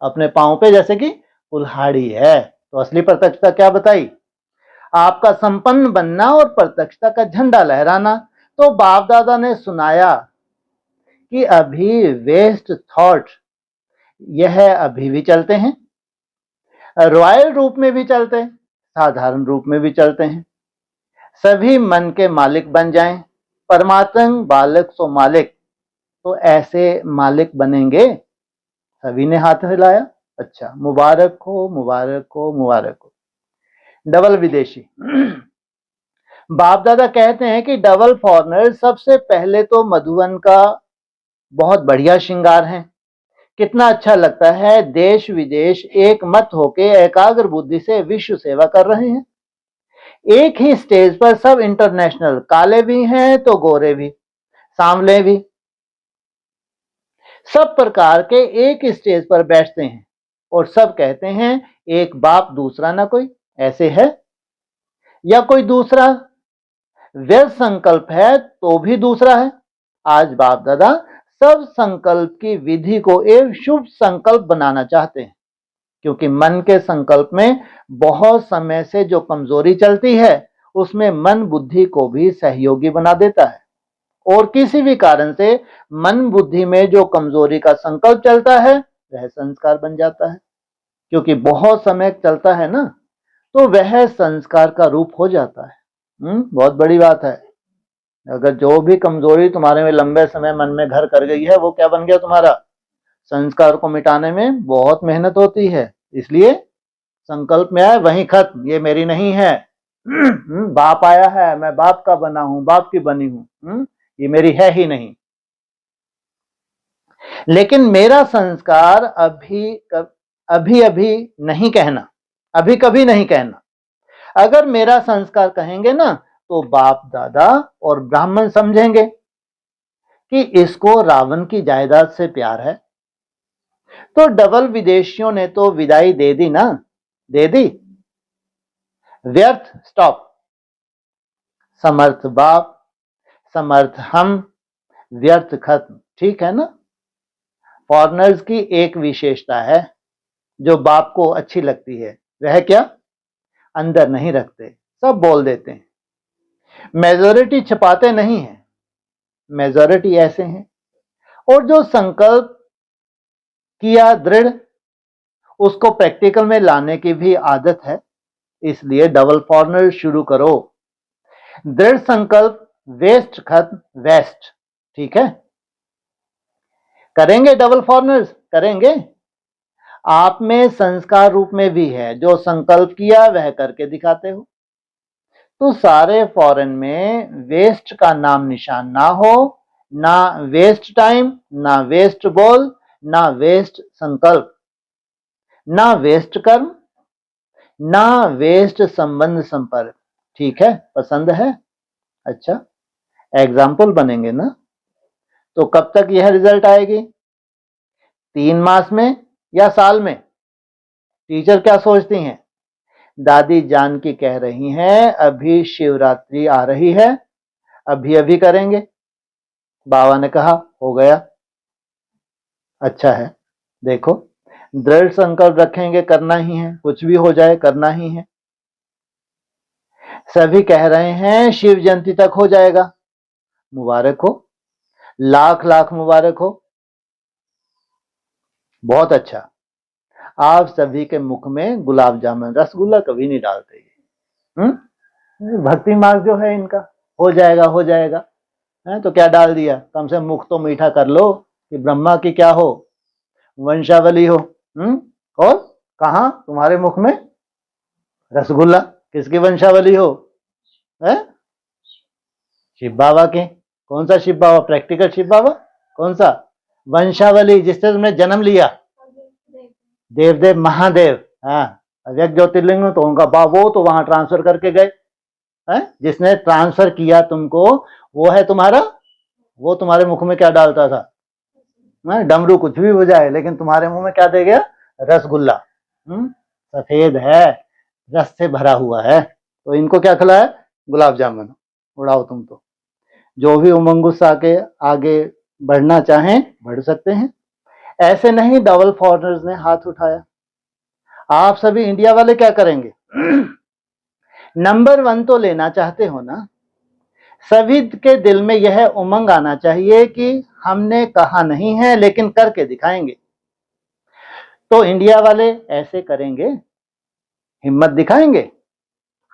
अपने पांव पे जैसे कि कुल्हाड़ी है। तो असली प्रत्यक्षता क्या बताई, आपका संपन्न बनना और प्रत्यक्षता का झंडा लहराना। तो बाप दादा ने सुनाया कि अभी वेस्ट थॉट यह अभी भी चलते हैं, रॉयल रूप में भी चलते हैं, साधारण रूप में भी चलते हैं। सभी मन के मालिक बन जाएं, परमात्म बालक सो मालिक। तो ऐसे मालिक बनेंगे। सभी ने हाथ हिलाया। अच्छा, मुबारक हो मुबारक हो मुबारक हो। डबल विदेशी बाप दादा कहते हैं कि डबल फॉरनर सबसे पहले तो मधुबन का बहुत बढ़िया श्रृंगार है। कितना अच्छा लगता है, देश विदेश एक मत होके एकाग्र बुद्धि से विश्व सेवा कर रहे हैं। एक ही स्टेज पर सब इंटरनेशनल, काले भी हैं तो गोरे भी, सांवले भी, सब प्रकार के एक स्टेज पर बैठते हैं और सब कहते हैं एक बाप दूसरा ना कोई। ऐसे है, या कोई दूसरा व्यर्थ संकल्प है तो भी दूसरा है। आज बाप दादा सब संकल्प की विधि को एक शुभ संकल्प बनाना चाहते हैं, क्योंकि मन के संकल्प में बहुत समय से जो कमजोरी चलती है उसमें मन बुद्धि को भी सहयोगी बना देता है, और किसी भी कारण से मन बुद्धि में जो कमजोरी का संकल्प चलता है वह संस्कार बन जाता है। क्योंकि बहुत समय चलता है ना, तो वह संस्कार का रूप हो जाता है। बहुत बड़ी बात है। अगर जो भी कमजोरी तुम्हारे में लंबे समय मन में घर कर गई है वो क्या बन गया तुम्हारा? संस्कार को मिटाने में बहुत मेहनत होती है, इसलिए संकल्प में आए वहीं खत्म, ये मेरी नहीं है। बाप आया है, मैं बाप का बना हूं, बाप की बनी हूं, ये मेरी है ही नहीं। लेकिन मेरा संस्कार अभी अभी नहीं कहना, अभी कभी नहीं कहना। अगर मेरा संस्कार कहेंगे ना तो बाप दादा और ब्राह्मण समझेंगे कि इसको रावण की जायदाद से प्यार है। तो डबल विदेशियों ने तो विदाई दे दी ना, दे दी। व्यर्थ स्टॉप। समर्थ बाप, समर्थ हम, व्यर्थ खत्म। ठीक है ना? फॉरेनर्स की एक विशेषता है जो बाप को अच्छी लगती है, वह क्या? अंदर नहीं रखते, सब बोल देते हैं। मेजॉरिटी छुपाते नहीं है, मेजॉरिटी ऐसे हैं। और जो संकल्प किया दृढ़, उसको प्रैक्टिकल में लाने की भी आदत है। इसलिए डबल फॉरेनर शुरू करो। दृढ़ संकल्प, वेस्ट खत्म, वेस्ट। ठीक है? करेंगे डबल फॉरेनर्स? करेंगे। आप में संस्कार रूप में भी है, जो संकल्प किया वह करके दिखाते हो। तो सारे फॉरेन में वेस्ट का नाम निशान ना हो, ना वेस्ट टाइम, ना वेस्ट बोल, ना वेस्ट संकल्प, ना वेस्ट कर्म, ना वेस्ट संबंध संपर्क। ठीक है? पसंद है? अच्छा, एग्जाम्पल बनेंगे ना? तो कब तक यह रिजल्ट आएगी? 3 मास में या साल में? टीचर क्या सोचती हैं? दादी जानकी कह रही हैं अभी शिवरात्रि आ रही है, अभी अभी करेंगे। बाबा ने कहा हो गया। अच्छा है, देखो दृढ़ संकल्प रखेंगे, करना ही है, कुछ भी हो जाए करना ही है। सभी कह रहे हैं शिव जयंती तक हो जाएगा। मुबारक हो, लाख लाख मुबारक हो। बहुत अच्छा। आप सभी के मुख में गुलाब जामुन रसगुल्ला कभी नहीं डालते। भक्ति मार्ग जो है इनका, हो जाएगा हो जाएगा है, तो क्या डाल दिया? कम से मुख तो मीठा कर लो कि ब्रह्मा की क्या हो, वंशावली हो। और कहा तुम्हारे मुख में रसगुल्ला? किसकी वंशावली हो? है शिव बाबा के। कौन सा शिव बाबा? प्रैक्टिकल शिव बाबा? कौन सा? वंशावली जिससे तुमने जन्म लिया, देवदेव महादेव। हाँ, अव्यक्त ज्योतिर्लिंग में तो उनका बाबो तो वहां ट्रांसफर करके गए। जिसने ट्रांसफर किया तुमको वो है तुम्हारा। वो तुम्हारे मुख में क्या डालता था? डमरू कुछ भी बजाए, लेकिन तुम्हारे मुंह में क्या दे गया? रसगुल्ला। सफेद है, रस से भरा हुआ है, तो इनको क्या खिलाया? गुलाब जामुन। उड़ाओ तुम तो। जो भी उमंग उत्साह के आगे बढ़ना चाहें बढ़ सकते हैं। ऐसे नहीं डबल फॉरेनर्स ने हाथ उठाया। आप सभी इंडिया वाले क्या करेंगे? नंबर 1 तो लेना चाहते हो ना? सभी के दिल में यह उमंग आना चाहिए कि हमने कहा नहीं है लेकिन करके दिखाएंगे। तो इंडिया वाले ऐसे करेंगे, हिम्मत दिखाएंगे।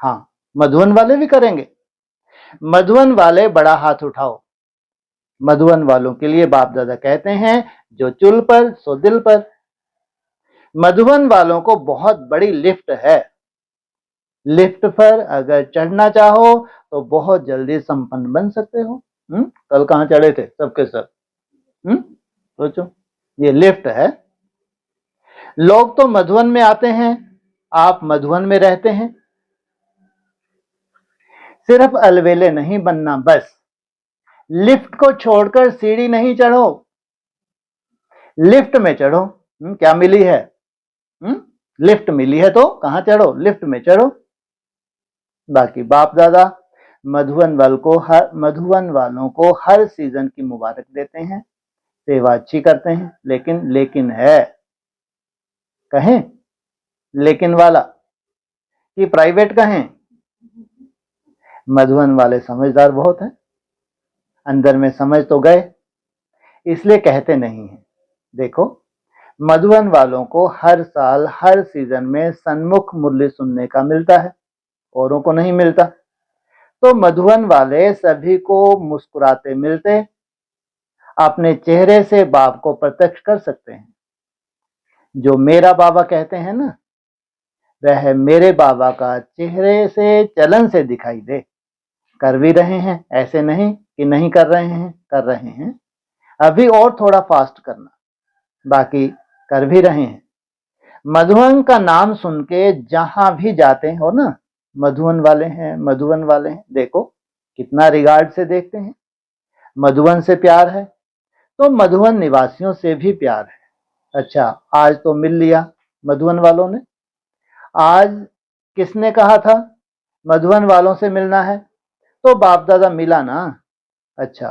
हाँ, मधुबन वाले भी करेंगे। मधुबन वाले बड़ा हाथ उठाओ। मधुबन वालों के लिए बाप दादा कहते हैं जो चुल पर सो दिल पर। मधुबन वालों को बहुत बड़ी लिफ्ट है। लिफ्ट पर अगर चढ़ना चाहो तो बहुत जल्दी संपन्न बन सकते हो। कल कहां चढ़े थे सबके सब? सोचो, ये लिफ्ट है। लोग तो मधुबन में आते हैं, आप मधुबन में रहते हैं। सिर्फ अलवेले नहीं बनना, बस लिफ्ट को छोड़कर सीढ़ी नहीं चढ़ो, लिफ्ट में चढ़ो। क्या मिली है? लिफ्ट मिली है तो कहाँ चढ़ो, लिफ्ट में चढ़ो। बाकी बाप दादा मधुवन वालों को हर सीजन की मुबारक देते हैं, सेवा अच्छी करते हैं, लेकिन है, कहें लेकिन वाला कि प्राइवेट कहें। मधुवन वाले समझदार बहुत हैं, अंदर में समझ तो गए, इसलिए कहते नहीं हैं। देखो, मधुवन वालों को हर साल हर सीजन में सन्मुख मुरली सुनने का मिलता है, औरों को नहीं मिलता। तो मधुवन वाले सभी को मुस्कुराते मिलते, अपने चेहरे से बाप को प्रत्यक्ष कर सकते हैं। जो मेरा बाबा कहते हैं ना, वह मेरे बाबा का चेहरे से, चलन से दिखाई दे। कर भी रहे हैं, ऐसे नहीं कि नहीं कर रहे हैं, कर रहे हैं। अभी और थोड़ा फास्ट करना, बाकी कर भी रहे हैं। मधुवन का नाम सुन के जहां भी जाते हो ना, मधुवन वाले हैं, मधुवन वाले हैं, देखो कितना रिगार्ड से देखते हैं। मधुवन से प्यार है तो मधुवन निवासियों से भी प्यार है। अच्छा, आज तो मिल लिया मधुवन वालों ने। आज किसने कहा था मधुवन वालों से मिलना है, तो बाप दादा मिला ना। अच्छा,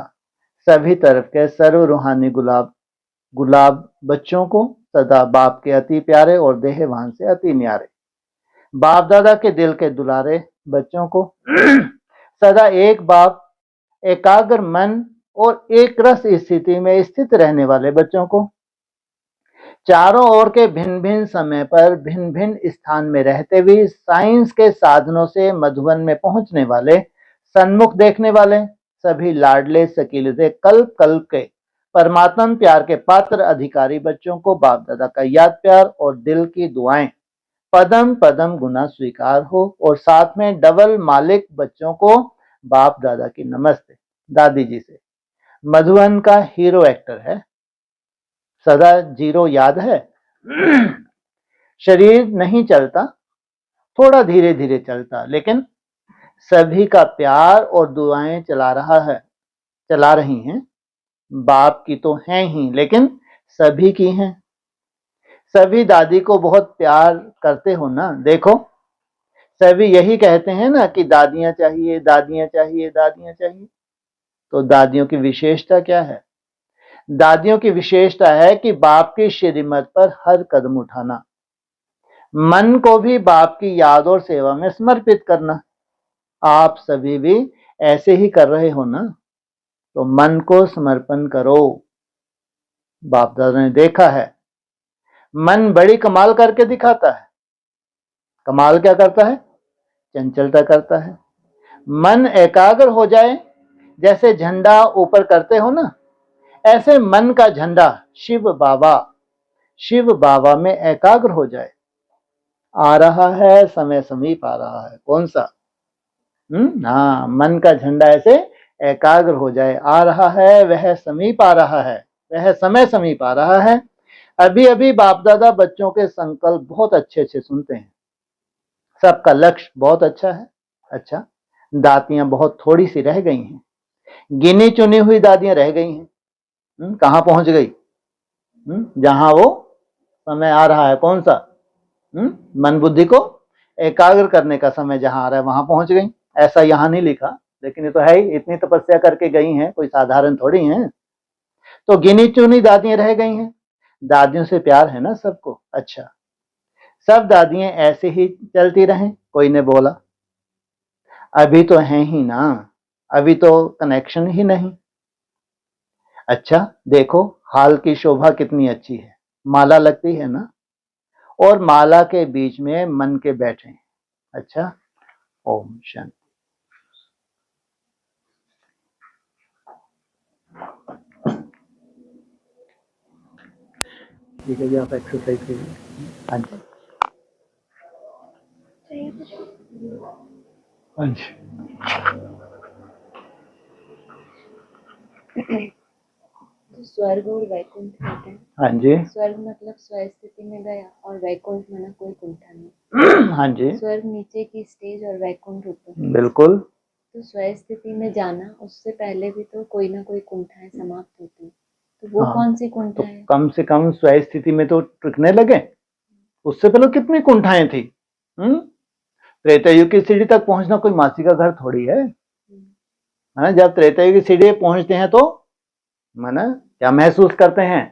सभी तरफ के सर्व रूहानी गुलाब बच्चों को सदा बाप के अति प्यारे और देहवान से अति न्यारे, बाप दादा के दिल के दुलारे बच्चों को सदा एक बाप, एकाग्र मन और एक रस स्थिति में स्थित रहने वाले बच्चों को, चारों ओर के भिन्न भिन्न समय पर भिन्न भिन्न स्थान में रहते हुए साइंस के साधनों से मधुबन में पहुंचने वाले, सन्मुख देखने वाले सभी लाडले सकीले से कल्प कल्प के परमात्मा प्यार के पात्र अधिकारी बच्चों को बाप दादा का याद प्यार और दिल की दुआएं पदम पदम गुना स्वीकार हो। और साथ में डबल मालिक बच्चों को बाप दादा की नमस्ते। दादी जी से, मधुबन का हीरो एक्टर है, सदा जीरो याद है। शरीर नहीं चलता, थोड़ा धीरे धीरे चलता, लेकिन सभी का प्यार और दुआएं चला रही हैं। बाप की तो हैं ही, लेकिन सभी की हैं। सभी दादी को बहुत प्यार करते हो ना। देखो, सभी यही कहते हैं ना कि दादियां चाहिए, दादियां चाहिए, दादियां चाहिए। तो दादियों की विशेषता क्या है? दादियों की विशेषता है कि बाप की श्रीमत पर हर कदम उठाना, मन को भी बाप की याद और सेवा में समर्पित करना। आप सभी भी ऐसे ही कर रहे हो ना, तो मन को समर्पण करो। बाप दादा ने देखा है, मन बड़ी कमाल करके दिखाता है। कमाल क्या करता है? चंचलता करता है। मन एकाग्र हो जाए, जैसे झंडा ऊपर करते हो ना, ऐसे मन का झंडा शिव बाबा में एकाग्र हो जाए। आ रहा है समय, समीप आ रहा है। कौन सा? हाँ, मन का झंडा ऐसे एकाग्र हो जाए। आ रहा है, वह समीप आ रहा है, वह समय समीप आ रहा है। अभी अभी बाप दादा बच्चों के संकल्प बहुत अच्छे अच्छे सुनते हैं। सबका लक्ष्य बहुत अच्छा है। अच्छा, दातियां बहुत थोड़ी सी रह गई हैं, गिनी चुनी हुई दादियां रह गई हैं। कहाँ पहुंच गई? जहां वो समय आ रहा है। कौन सा? मन बुद्धि को एकाग्र करने का समय जहां आ रहा है, वहां पहुंच गई। ऐसा यहां नहीं लिखा, लेकिन ये तो है ही, इतनी तपस्या करके गई हैं, कोई साधारण थोड़ी हैं। तो गिनी चुनी दादियां रह गई हैं। दादियों से प्यार है ना सबको। अच्छा, सब दादियां ऐसे ही चलती रहें? कोई ने बोला अभी तो हैं ही ना, अभी तो कनेक्शन ही नहीं। अच्छा, देखो हाल की शोभा कितनी अच्छी है, माला लगती है ना, और माला के बीच में मन के बैठे हैं। अच्छा, ओम शांति। ठीक है जी, आप एक्सरसाइज कीजिए। हाँ जी, हाँ जी। स्वर्ग और वैकुंठ होते हैं। हाँ जी। स्वर्ग मतलब स्व स्थिति में गया, और वैकुंठ माना कोई कुंठा नहीं। हाँ जी, स्वर्ग नीचे की स्टेज और वैकुंठ ऊपर। बिल्कुल। तो स्व स्थिति में जाना, उससे पहले भी तो कोई ना कोई कुंठाएं समाप्त होती, तो वो हाँ, कौन सी तो कुंठा है? कम से कम स्व स्थिति में तो टिकने लगे। उससे पहले कितनी कुंठाएं थी। त्रेता युग की सीढ़ी तक पहुंचना कोई मासी का घर थोड़ी है। जब त्रेता युग की सीढ़ी पहुंचते हैं तो माना क्या महसूस करते हैं?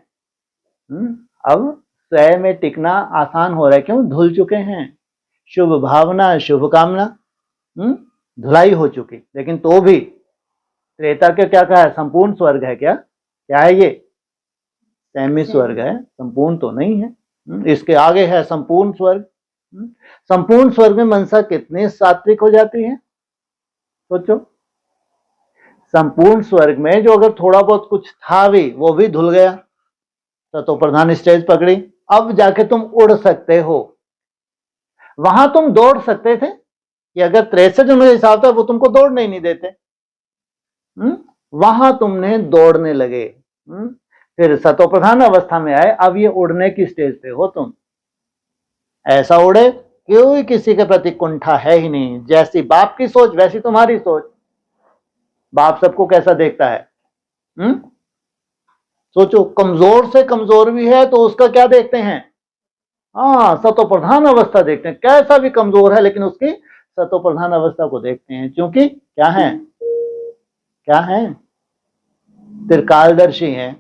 अब स्वयं में टिकना आसान हो रहा है, क्यों? धुल चुके हैं। शुभ भावना, शुभ कामना धुलाई हो चुकी। लेकिन तो भी त्रेता के क्या कहा है? संपूर्ण स्वर्ग है क्या? क्या है ये? सैमी स्वर्ग है, संपूर्ण तो नहीं है। इसके आगे है संपूर्ण स्वर्ग। संपूर्ण स्वर्ग में मनसा कितनी सात्विक हो जाती है? सोचो, संपूर्ण स्वर्ग में जो अगर थोड़ा बहुत कुछ था भी, वो भी धुल गया। तो प्रधान स्टेज पकड़ी, अब जाके तुम उड़ सकते हो। वहां तुम दौड़ सकते थे कि अगर 63 जो मेरे हिसाब था वो तुमको दौड़ने ही नहीं देते। वहां तुमने दौड़ने लगे। फिर सतो प्रधान अवस्था में आए, अब ये उड़ने की स्टेज पे हो तुम। ऐसा उड़े कोई किसी के प्रति कुंठा है ही नहीं। जैसी बाप की सोच वैसी तुम्हारी सोच। बाप सबको कैसा देखता है? सोचो, कमजोर से कमजोर भी है तो उसका क्या देखते हैं? सतो प्रधान अवस्था देखते हैं। कैसा भी कमजोर है लेकिन उसकी सतो प्रधान अवस्था को देखते हैं, क्योंकि क्या है? क्या है? त्रिकालदर्शी है।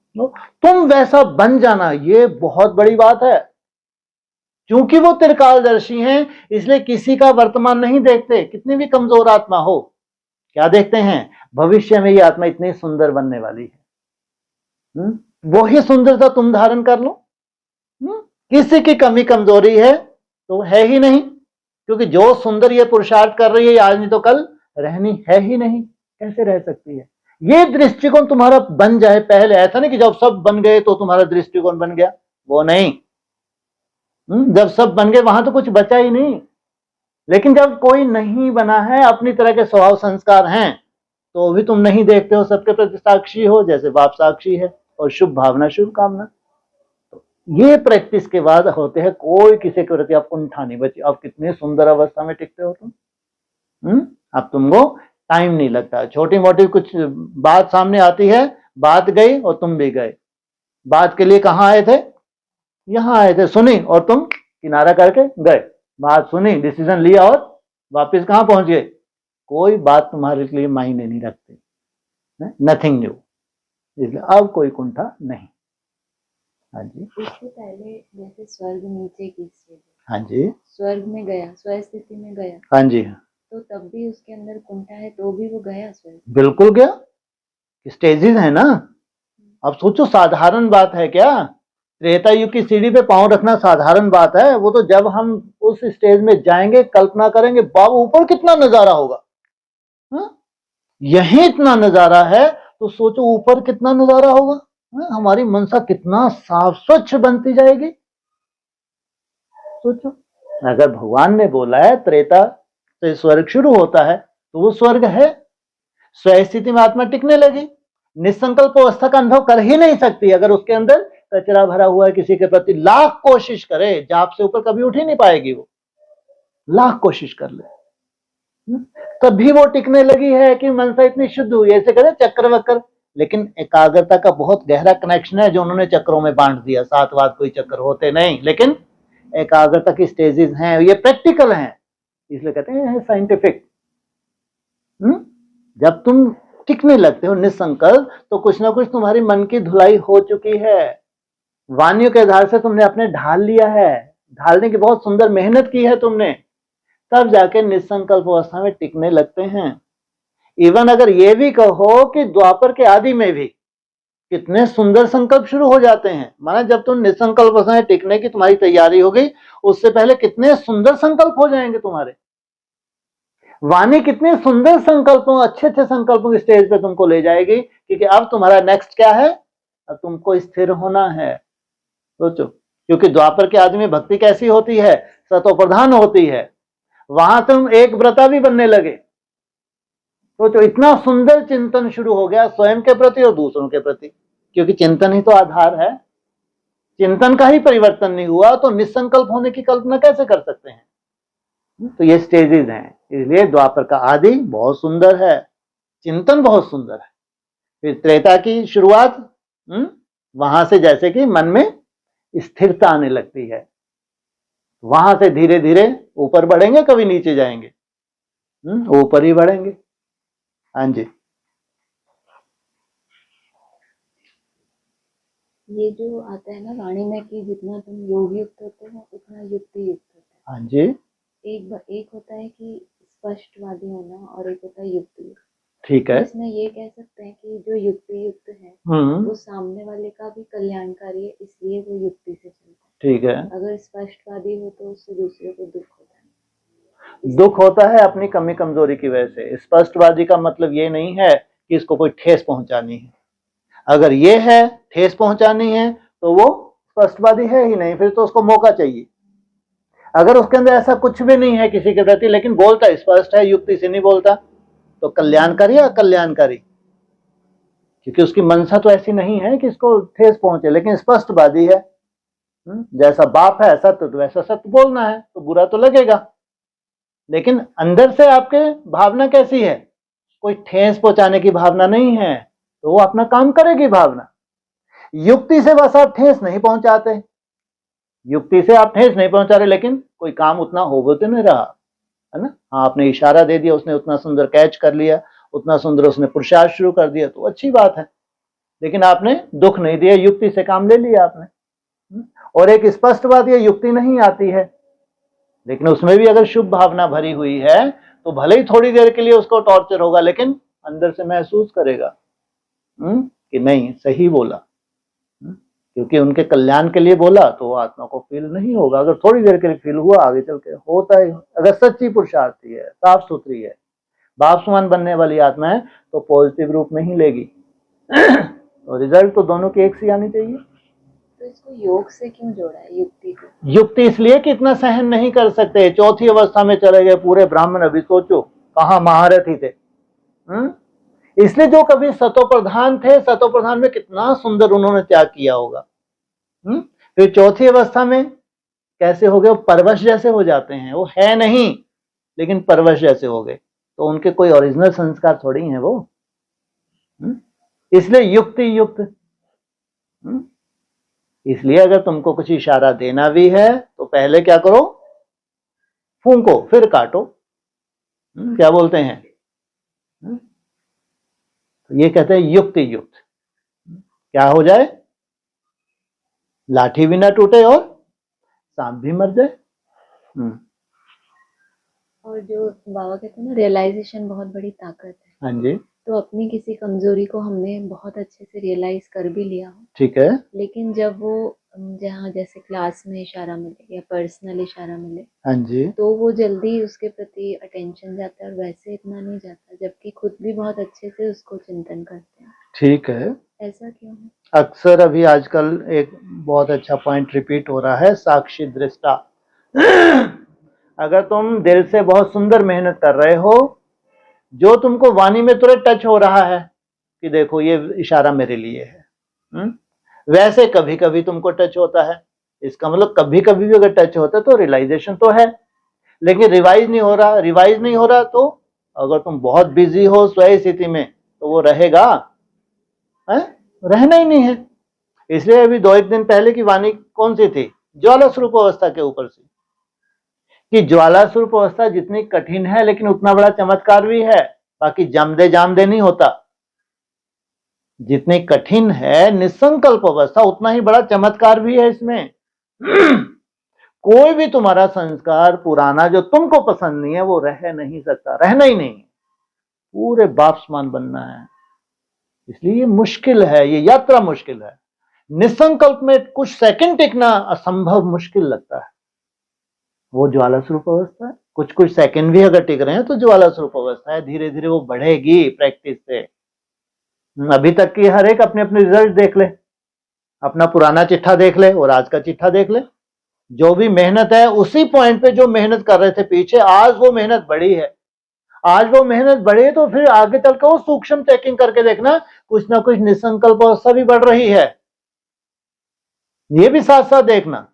तुम वैसा बन जाना, ये बहुत बड़ी बात है। क्योंकि वो त्रिकालदर्शी हैं, इसलिए किसी का वर्तमान नहीं देखते, कितनी भी कमजोर आत्मा हो। क्या देखते हैं? भविष्य में ये आत्मा इतनी सुंदर बनने वाली है। वही सुंदरता तुम धारण कर लो। किसी की कमी कमजोरी है तो है ही नहीं, क्योंकि जो सुंदर ये पुरुषार्थ कर रही है, आज नहीं तो कल रहनी है ही नहीं। कैसे रह सकती है? ये दृष्टिकोण तुम्हारा बन जाए पहले। ऐसा नहीं कि जब सब बन गए तो तुम्हारा दृष्टिकोण बन गया, वो नहीं। जब सब बन गए वहां तो कुछ बचा ही नहीं। लेकिन जब कोई नहीं बना है, अपनी तरह के स्वभाव संस्कार हैं, तो भी तुम नहीं देखते हो, सबके प्रति साक्षी हो जैसे बाप साक्षी है। और शुभ भावना, शुभ कामना, तो ये प्रैक्टिस के बाद होते हैं। कोई किसी के प्रति आप कुंठा नहीं बची। अब कितनी सुंदर अवस्था में टिकते हो तुम। अब तुमको टाइम नहीं लगता। छोटी मोटी कुछ बात सामने आती है, बात गई और तुम भी गए। बात के लिए कहाँ आए थे? यहाँ आए थे, सुनी और तुम किनारा करके गए। बात सुनी, डिसीजन लिया और वापस कहाँ पहुंच गए। कोई बात तुम्हारे लिए मायने नहीं रखती। Nothing new. इसलिए अब कोई कुंठा नहीं। हाँ जी। इससे पहले जैसे स्वर्ग नीचे की स्थिति, हाँ जी, स्वर्ग में गया, स्व स्थिति में गया, हाँ जी, तो तब भी उसके अंदर कुंठा है तो भी वो गया स्वर्ग। बिल्कुल गया। स्टेजेस है ना। अब सोचो, साधारण बात है क्या? त्रेता युग की सीढ़ी पे पांव रखना साधारण बात है। वो तो जब हम उस स्टेज में जाएंगे, कल्पना करेंगे, बाबू ऊपर कितना नजारा होगा। यही इतना नजारा है तो सोचो ऊपर कितना नजारा होगा। हमारी मनसा कितना साफ स्वच्छ बनती जाएगी। सोचो, अगर भगवान ने बोला है त्रेता से स्वर्ग शुरू होता है, तो वो स्वर्ग है। स्वस्थिति में आत्मा टिकने लगी, निसंकल्प अवस्था का अनुभव कर ही नहीं सकती अगर उसके अंदर कचरा भरा हुआ है। किसी के प्रति लाख कोशिश करे, जाप से ऊपर कभी उठ ही नहीं पाएगी। वो लाख कोशिश कर ले, तभी वो टिकने लगी है कि मनसा इतनी शुद्ध हुई। ऐसे करे चक्र वक्र, लेकिन एकाग्रता का बहुत गहरा कनेक्शन है जो उन्होंने चक्रों में बांट दिया। सातवाद कोई चक्र होते नहीं, लेकिन एकाग्रता की स्टेजेस हैं, ये प्रैक्टिकल हैं, इसलिए कहते हैं साइंटिफिक। जब तुम टिकने लगते हो निसंकल्प, तो कुछ ना कुछ तुम्हारी मन की धुलाई हो चुकी है। वानियों के आधार से तुमने अपने ढाल लिया है, ढालने की बहुत सुंदर मेहनत की है तुमने, तब जाके निसंकल्प अवस्था में टिकने लगते हैं। इवन अगर ये भी कहो कि द्वापर के आदि में भी कितने सुंदर संकल्प शुरू हो जाते हैं। माना जब तुम निसंकल्प अवस्था में टिकने की तुम्हारी तैयारी हो गई, उससे पहले कितने सुंदर संकल्प हो जाएंगे तुम्हारे। वाणी कितने सुंदर संकल्पों, अच्छे अच्छे संकल्पों की स्टेज पे तुमको ले जाएगी, क्योंकि अब तुम्हारा नेक्स्ट क्या है? अब तुमको स्थिर होना है। सोचो, क्योंकि द्वापर के आदि में भक्ति कैसी होती है? सतो प्रधान होती है। वहां तुम एक व्रता भी बनने लगे। सोचो, इतना सुंदर चिंतन शुरू हो गया स्वयं के प्रति और दूसरों के प्रति, क्योंकि चिंतन ही तो आधार है। चिंतन का ही परिवर्तन नहीं हुआ तो निसंकल्प होने की कल्पना कैसे कर सकते हैं? तो ये स्टेजेस हैं। इसलिए द्वापर का आदि बहुत सुंदर है, चिंतन बहुत सुंदर है। फिर त्रेता की शुरुआत, वहां से जैसे कि मन में स्थिरता आने लगती है। वहां से धीरे धीरे ऊपर बढ़ेंगे, कभी नीचे जाएंगे, ऊपर ही बढ़ेंगे। हाँ जी। ये जो आता है ना वाणी में कि जितना तुम योग युक्त होते हो उतना युक्ति युक्त होता है। हाँ जी, एक होता है कि स्पष्टवादी होना और एक होता है युक्ति युक्त। ठीक तो है। इसमें ये कह सकते हैं कि जो युक्ति युक्त है वो सामने वाले का भी कल्याणकारी है, इसलिए वो युक्ति से चलता है। ठीक है। अगर स्पष्टवादी हो तो उससे दूसरे को दुख होता है। दुख होता है अपनी कमी कमजोरी की वजह से। स्पष्टवादी का मतलब ये नहीं है कि इसको कोई ठेस पहुंचानी है। अगर ये है ठेस पहुंचानी है तो वो स्पष्टवादी है ही नहीं, फिर तो उसको मौका चाहिए। अगर उसके अंदर ऐसा कुछ भी नहीं है किसी के प्रति, लेकिन बोलता स्पष्ट है, युक्ति से नहीं बोलता, तो कल्याणकारी या अकल्याणकारी? क्योंकि उसकी मंशा तो ऐसी नहीं है कि इसको ठेस पहुंचे, लेकिन स्पष्टवादी है। जैसा बाप है सत्य तो वैसा सत्य बोलना है, तो बुरा तो लगेगा, लेकिन अंदर से आपके भावना कैसी है? कोई ठेस पहुंचाने की भावना नहीं है, तो वो अपना काम करेगी भावना। युक्ति से बस आप ठेस नहीं पहुंचाते, युक्ति से आप ठेस नहीं पहुंचा रहे, लेकिन कोई काम उतना हो तो नहीं रहा है ना। हाँ, आपने इशारा दे दिया, उसने उतना सुंदर कैच कर लिया, उतना सुंदर उसने पुरुषार्थ शुरू कर दिया, तो अच्छी बात है, लेकिन आपने दुख नहीं दिया, युक्ति से काम ले लिया आपने। और एक स्पष्ट बात, ये युक्ति नहीं आती है, लेकिन उसमें भी अगर शुभ भावना भरी हुई है तो भले ही थोड़ी देर के लिए उसको टॉर्चर होगा, लेकिन अंदर से महसूस करेगा कि नहीं सही बोला, क्योंकि उनके कल्याण के लिए बोला, तो वो आत्मा को फील नहीं होगा। अगर थोड़ी देर के लिए फील हुआ, आगे चल के होता है। अगर सच्ची पुरुषार्थी है, साफ सुथरी है, बाप समान बनने वाली आत्मा है, तो पॉजिटिव रूप में ही लेगी। और रिजल्ट तो दोनों की एक सी आनी चाहिए। तो इसको योग से क्यों जोड़ा है युक्ति को? युक्ति इसलिए कि इतना सहन नहीं कर सकते, चौथी अवस्था में चले गए पूरे ब्राह्मण। अभी सोचो कहाँ महारथी थे। इसलिए जो कभी सतो प्रधान थे, सतो प्रधान में कितना सुंदर उन्होंने त्याग किया होगा। फिर चौथी अवस्था में कैसे हो गए? वो परवश जैसे हो जाते हैं, वो है नहीं लेकिन परवश जैसे हो गए, तो उनके कोई ओरिजिनल संस्कार थोड़ी हैं वो। इसलिए युक्ति युक्त। इसलिए अगर तुमको कुछ इशारा देना भी है तो पहले क्या करो? फूंको फिर काटो। क्या बोलते हैं? तो ये कहते हैं युक्ति युक्त। क्या हो जाए? लाठी भी ना टूटे और सांप भी मर जाए। और जो बाबा कहते हैं ना, रियलाइजेशन बहुत बड़ी ताकत है। हाँ जी। तो अपनी किसी कमजोरी को हमने बहुत अच्छे से रियलाइज कर भी लिया हो, ठीक है, लेकिन जब वो जहाँ जैसे क्लास में इशारा मिले या पर्सनल इशारा मिले, हाँ जी, तो वो जल्दी उसके प्रति अटेंशन जाता है और वैसे इतना नहीं जाता, जबकि खुद भी बहुत अच्छे से उसको चिंतन करते हैं। ठीक है। ऐसा क्यों है? अक्सर अभी आजकल एक बहुत अच्छा पॉइंट रिपीट हो रहा है, साक्षी दृष्टा। अगर तुम दिल से बहुत सुंदर मेहनत कर रहे हो, जो तुमको वाणी में तुरंत टच हो रहा है कि देखो ये इशारा मेरे लिए है, वैसे कभी कभी तुमको टच होता है, इसका मतलब कभी कभी भी अगर टच होता है तो रियलाइजेशन तो है, लेकिन रिवाइज नहीं हो रहा। तो अगर तुम बहुत बिजी हो स्वयं स्थिति में तो वो रहेगा? रहना ही नहीं है। इसलिए अभी 2-1 दिन पहले की वाणी कौन सी थी? ज्वाला स्वरूप अवस्था के ऊपर से, कि ज्वाला स्वरूप अवस्था जितनी कठिन है लेकिन उतना बड़ा चमत्कार भी है। बाकी जामदे नहीं होता। जितनी कठिन है निसंकल्प अवस्था, उतना ही बड़ा चमत्कार भी है इसमें। कोई भी तुम्हारा संस्कार पुराना जो तुमको पसंद नहीं है वो रह नहीं सकता, रहना ही नहीं। पूरे बाप समान बनना है। इसलिए ये मुश्किल है, ये यात्रा मुश्किल है। निसंकल्प में कुछ सेकंड टिकना असंभव मुश्किल लगता है। वो ज्वाला स्वरूप अवस्था है। कुछ सेकंड भी अगर टिक रहे हैं तो ज्वाला स्वरूप अवस्था है। धीरे धीरे वो बढ़ेगी प्रैक्टिस से। अभी तक की हर एक अपने अपने रिजल्ट देख ले, अपना पुराना चिट्ठा देख ले और आज का चिट्ठा देख ले। जो भी मेहनत है उसी पॉइंट पे जो मेहनत कर रहे थे पीछे, आज वो मेहनत बढ़ी है। आज वो मेहनत बढ़ी है तो फिर आगे चलकर वो सूक्ष्म चेकिंग करके देखना, कुछ ना कुछ निसंकल्प अवस्था भी बढ़ रही है। ये भी साथ साथ देखना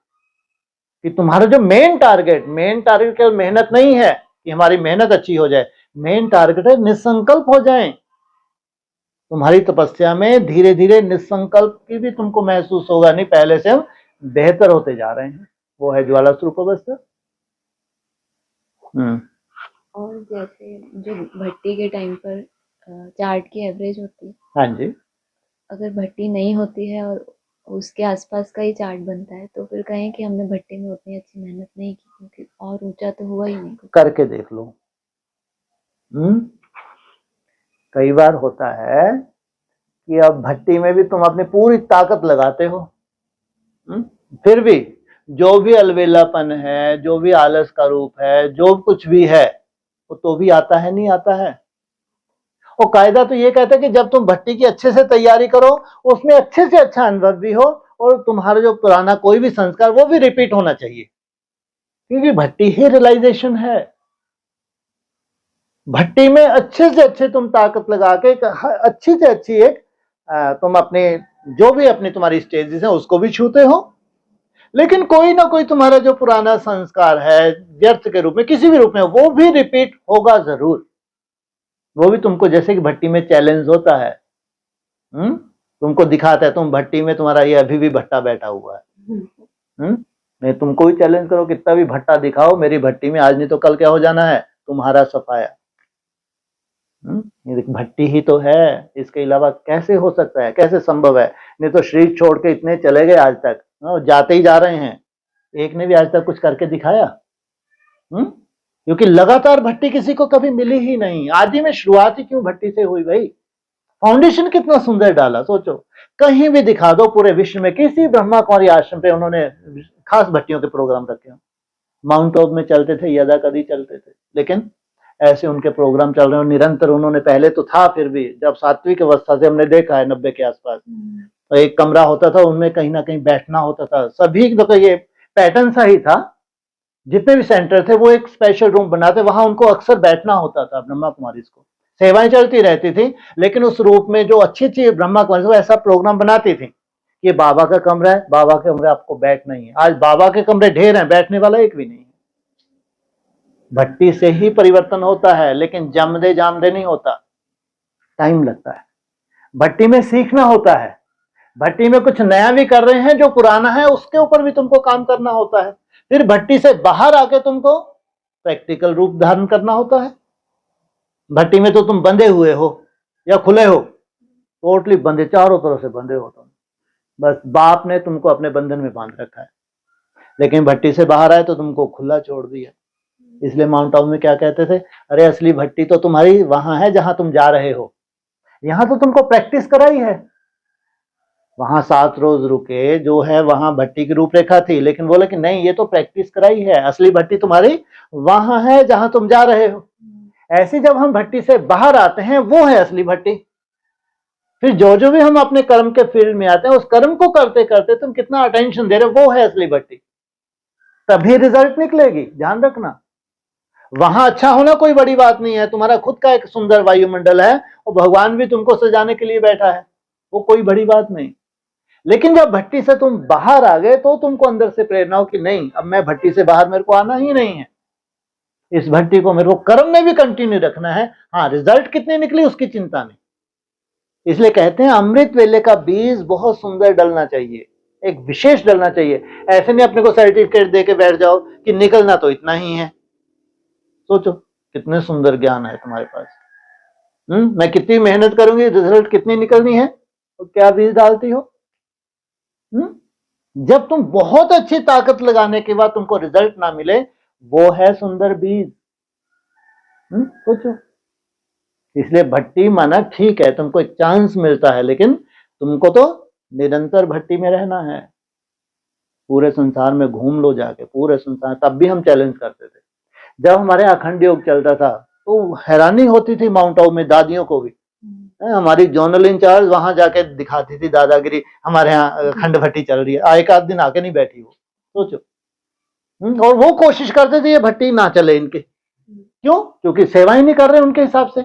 कि तुम्हारा जो मेन टारगेट केवल मेहनत नहीं है कि हमारी मेहनत अच्छी हो जाए। मेन टारगेट है निसंकल्प हो जाए। तुम्हारी तपस्या में धीरे धीरे निसंकल्प की भी तुमको महसूस होगा। नहीं, पहले से हम बेहतर होते जा रहे हैं, वो है ज्वाला स्वरूप अवस्था। और जैसे जो भट्टी के टाइम पर चार्ट की एवरेज होती है, हाँ जी, अगर भट्टी नहीं होती है और उसके आसपास का ही चार्ट बनता है, तो फिर कहें कि हमने भट्टी में उतनी अच्छी मेहनत नहीं की, क्योंकि और ऊंचा तो हुआ ही नहीं कुछ। करके देख लो। कई बार होता है कि अब भट्टी में भी तुम अपनी पूरी ताकत लगाते हो, फिर भी जो भी अलबेलापन है, जो भी आलस का रूप है, जो कुछ भी है, वो तो भी आता है, नहीं आता है। और कायदा तो ये कहता है कि जब तुम भट्टी की अच्छे से तैयारी करो, उसमें अच्छे से अच्छा अनुभव भी हो, और तुम्हारा जो पुराना कोई भी संस्कार वो भी रिपीट होना चाहिए, क्योंकि भट्टी ही रियलाइजेशन है। भट्टी में अच्छे से अच्छे तुम ताकत लगा के अच्छी से अच्छी एक तुम अपने जो भी अपनी तुम्हारी स्टेजेस है उसको भी छूते हो, लेकिन कोई ना कोई तुम्हारा जो पुराना संस्कार है व्यर्थ के रूप में किसी भी रूप में वो भी रिपीट होगा जरूर। वो भी तुमको जैसे कि भट्टी में चैलेंज होता है, तुमको दिखाता है, तुम भट्टी में तुम्हारा ये अभी भी भट्टा बैठा हुआ है। मैं तुमको भी चैलेंज करो, कितना भी भट्टा दिखाओ, मेरी भट्टी में आज नहीं तो कल क्या हो जाना है, तुम्हारा सफाया। ये भट्टी ही तो है, इसके अलावा कैसे हो सकता है, कैसे संभव है? नहीं तो शरीर छोड़ के इतने चले गए आज तक, जाते ही जा रहे हैं, एक ने भी आज तक कुछ करके दिखाया? क्योंकि लगातार भट्टी किसी को कभी मिली ही नहीं। आदि में शुरुआत ही क्यों भट्टी से हुई भाई? फाउंडेशन कितना सुंदर डाला, सोचो। कहीं भी दिखा दो पूरे विश्व में, किसी ब्रह्मा कुमारी आश्रम पे उन्होंने खास भट्टियों के प्रोग्राम रखे हो। माउंट आबू में चलते थे, यदा कदी चलते थे, लेकिन ऐसे उनके प्रोग्राम चल रहे हैं निरंतर। उन्होंने पहले तो था, फिर भी जब सात्विक अवस्था से हमने देखा है 90 के आसपास, तो एक कमरा होता था, उनमें कहीं ना कहीं बैठना होता था। सभी तो ये पैटर्न सा ही था, जितने भी सेंटर थे वो एक स्पेशल रूम बनाते, वहां उनको अक्सर बैठना होता था। ब्रह्मा कुमारी को सेवाएं चलती रहती थी, लेकिन उस रूप में जो अच्छी अच्छी ब्रह्मा कुमारी वो ऐसा प्रोग्राम बनाती थी कि बाबा का कमरा है, बाबा के कमरे आपको बैठना ही है। आज बाबा के कमरे ढेर हैं, बैठने वाला एक भी नहीं है। भट्टी से ही परिवर्तन होता है, लेकिन जमदे जामदे नहीं होता, टाइम लगता है। भट्टी में सीखना होता है, भट्टी में कुछ नया भी कर रहे हैं, जो पुराना है उसके ऊपर भी तुमको काम करना होता है। फिर भट्टी से बाहर आके तुमको प्रैक्टिकल रूप धारण करना होता है। भट्टी में तो तुम बंधे हुए हो या खुले हो, टोटली बंधे, चारों तरफ से बंधे हो तुम, बस बाप ने तुमको अपने बंधन में बांध रखा है। लेकिन भट्टी से बाहर आए तो तुमको खुला छोड़ दिया। इसलिए माउंट आबू में क्या कहते थे, अरे असली भट्टी तो तुम्हारी वहां है जहां तुम जा रहे हो, यहां तो तुमको प्रैक्टिस कराई है। वहां 7 रोज रुके, जो है वहां भट्टी की रूपरेखा थी, लेकिन बोले कि नहीं, ये तो प्रैक्टिस कराई है, असली भट्टी तुम्हारी वहां है जहां तुम जा रहे हो। ऐसे जब हम भट्टी से बाहर आते हैं, वो है असली भट्टी। फिर जो भी हम अपने कर्म के फील्ड में आते हैं, उस कर्म को करते करते तुम कितना अटेंशन दे रहे हो, वो है असली भट्टी। तभी रिजल्ट निकलेगी, ध्यान रखना। वहां अच्छा होना कोई बड़ी बात नहीं है, तुम्हारा खुद का एक सुंदर वायुमंडल है और भगवान भी तुमको सजाने के लिए बैठा है, वो कोई बड़ी बात नहीं। लेकिन जब भट्टी से तुम बाहर आ गए तो तुमको अंदर से प्रेरणा हो कि नहीं, अब मैं भट्टी से बाहर मेरे को आना ही नहीं है, इस भट्टी को मेरे को कर्म में भी कंटिन्यू रखना है। हाँ, रिजल्ट कितनी निकली उसकी चिंता नहीं। इसलिए कहते हैं अमृत वेले का बीज बहुत सुंदर डलना चाहिए, एक विशेष डलना चाहिए। ऐसे नहीं अपने को सर्टिफिकेट दे के बैठ जाओ कि निकलना तो इतना ही है। सोचो कितने सुंदर ज्ञान है तुम्हारे पास। मैं कितनी मेहनत करूंगी, रिजल्ट कितनी निकलनी है, तो क्या बीज डालती हो? जब तुम बहुत अच्छी ताकत लगाने के बाद तुमको रिजल्ट ना मिले, वो है सुंदर बीज। सोचो। इसलिए भट्टी माना ठीक है, तुमको एक चांस मिलता है, लेकिन तुमको तो निरंतर भट्टी में रहना है। पूरे संसार में घूम लो जाके, पूरे संसार। तब भी हम चैलेंज करते थे। जब हमारे अखंड योग चलता था तो हैरानी होती थी माउंट आबू में दादियों को भी। हमारी जोनल इंचार्ज वहां जाके दिखाती थी दादागिरी, हमारे यहाँ अखंड भट्टी चल रही है, एक आध दिन आके नहीं बैठी वो। सोचो। और वो कोशिश करते थे ये भट्टी ना चले इनके। क्यों? क्योंकि सेवा ही नहीं कर रहे उनके हिसाब से।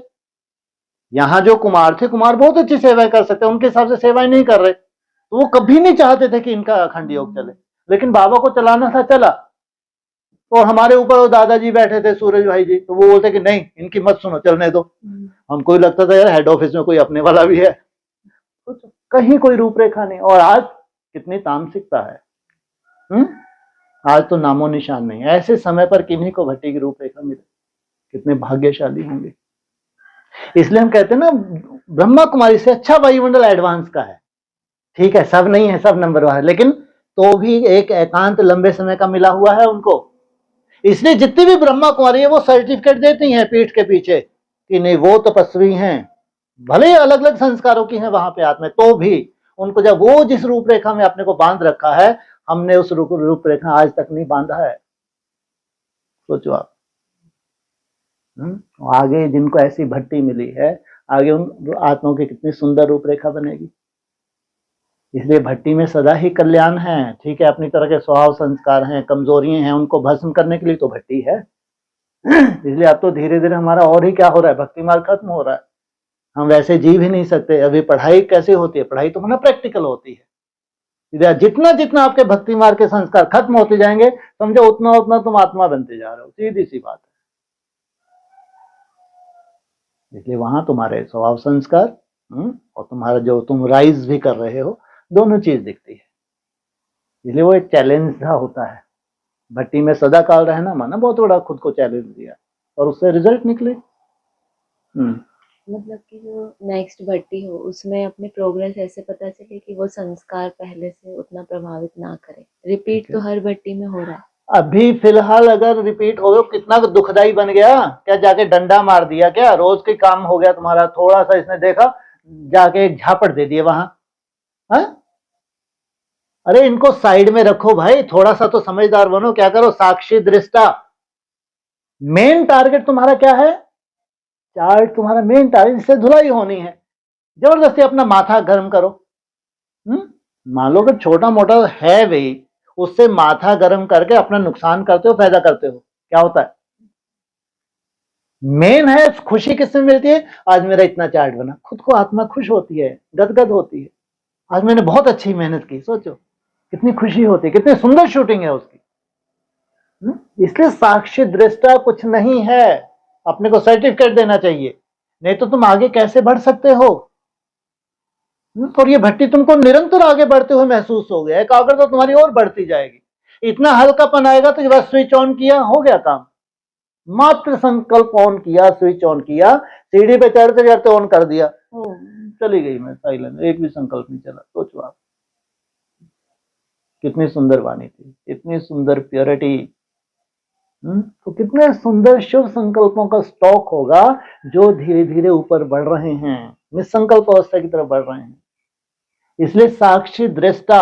यहाँ जो कुमार थे, कुमार बहुत अच्छी सेवाएं कर सकते हैं, उनके हिसाब से सेवाएं नहीं कर रहे, तो वो कभी नहीं चाहते थे कि इनका अखंड योग चले। लेकिन बाबा को चलाना था, चला। और हमारे ऊपर वो दादाजी बैठे थे, सूरज भाई जी, तो वो बोलते कि नहीं, इनकी मत सुनो, चलने दो। हमको लगता था यार हेड ऑफिस में कोई अपने वाला भी है, कहीं कोई रूपरेखा नहीं। और आज कितनी तामसिकता है, आज तो नामो निशान नहीं। ऐसे समय पर किन्हीं को भट्टी की रूपरेखा मिले, कितने भाग्यशाली होंगे। इसलिए हम कहते हैं ना, ब्रह्मा कुमारी से अच्छा वायुमंडल एडवांस का है। ठीक है, सब नहीं है, सब नंबर वन है, लेकिन तो भी एक एकांत लंबे समय का मिला हुआ है उनको। इसलिए जितनी भी ब्रह्मा कुमारी है वो सर्टिफिकेट देती हैं पीठ के पीछे कि नहीं वो तपस्वी हैं, भले ही अलग अलग संस्कारों की हैं वहां पे आत्मा, तो भी उनको जब वो जिस रूपरेखा में अपने को बांध रखा है, हमने उस रूपरेखा आज तक नहीं बांधा है। सोचो आप। आगे जिनको ऐसी भट्टी मिली है, आगे उन आत्माओं की कितनी सुंदर रूपरेखा बनेगी। इसलिए भट्टी में सदा ही कल्याण है। ठीक है, अपनी तरह के स्वभाव संस्कार हैं, कमजोरियां हैं, उनको भस्म करने के लिए तो भट्टी है। इसलिए अब तो धीरे धीरे हमारा और ही क्या हो रहा है, भक्ति मार्ग खत्म हो रहा है। हम वैसे जी भी नहीं सकते। अभी पढ़ाई कैसे होती है, पढ़ाई तो हमारा प्रैक्टिकल होती है। जितना जितना आपके भक्ति मार्ग के संस्कार खत्म होते जाएंगे, समझो उतना उतना तुम आत्मा बनते जा रहे हो। सीधी सी बात है। इसलिए वहां तुम्हारे स्वभाव संस्कार और तुम्हारा जो तुम राइज भी कर रहे हो, दोनों चीज दिखती है। इसलिए वो एक चैलेंज सा होता है। भट्टी में सदा काल रहना माना बहुत बड़ा खुद को चैलेंज दिया और उससे रिजल्ट निकले। मतलब कि जो नेक्स्ट भट्टी हो उसमें अपने प्रोग्रेस ऐसे पता चले कि वो संस्कार पहले से उतना प्रभावित ना करे। रिपीट तो हर भट्टी में हो रहा है। अभी फिलहाल अगर रिपीट हो गया, कितना दुखदाई बन गया। क्या जाके डंडा मार दिया, क्या रोज के काम हो गया तुम्हारा, थोड़ा सा इसने देखा जाके एक झापड़ दे दिए वहां। अरे इनको साइड में रखो भाई, थोड़ा सा तो समझदार बनो। क्या करो, साक्षी दृष्टा। मेन टारगेट तुम्हारा क्या है, चार्ट तुम्हारा मेन टारगेट, इससे धुलाई होनी है। जबरदस्ती अपना माथा गर्म करो। मान लो कि छोटा मोटा है भाई, उससे माथा गर्म करके अपना नुकसान करते हो, फायदा करते हो, क्या होता है। मेन है खुशी किससे मिलती है, आज मेरा इतना चार्ट बना, खुद को आत्मा खुश होती है, गदगद होती है। आज मैंने बहुत अच्छी मेहनत की, सोचो कितनी खुशी होती है, कितनी सुंदर शूटिंग है उसकी। इसलिए साक्षी दृष्टा कुछ नहीं है, अपने को सर्टिफिकेट देना चाहिए, नहीं तो तुम आगे कैसे बढ़ सकते हो। और ये भट्टी तुमको निरंतर आगे बढ़ते हुए महसूस हो गया, एकाग्रता तो तुम्हारी और बढ़ती जाएगी। इतना हल्कापन आएगा तो बस स्विच ऑन किया, हो गया काम। मात्र संकल्प ऑन किया, स्विच ऑन किया, सीढ़ी पे चढ़ते चढ़ते ऑन कर दिया, चली गई मैं साइलेंट, एक भी संकल्प नहीं चला। सोचो आप, कितनी सुंदर वाणी थी, इतनी सुंदर प्योरिटी। तो कितने सुंदर शुभ संकल्पों का स्टॉक होगा जो धीरे धीरे ऊपर बढ़ रहे हैं, निसंकल्प अवस्था की तरफ बढ़ रहे हैं। इसलिए साक्षी दृष्टा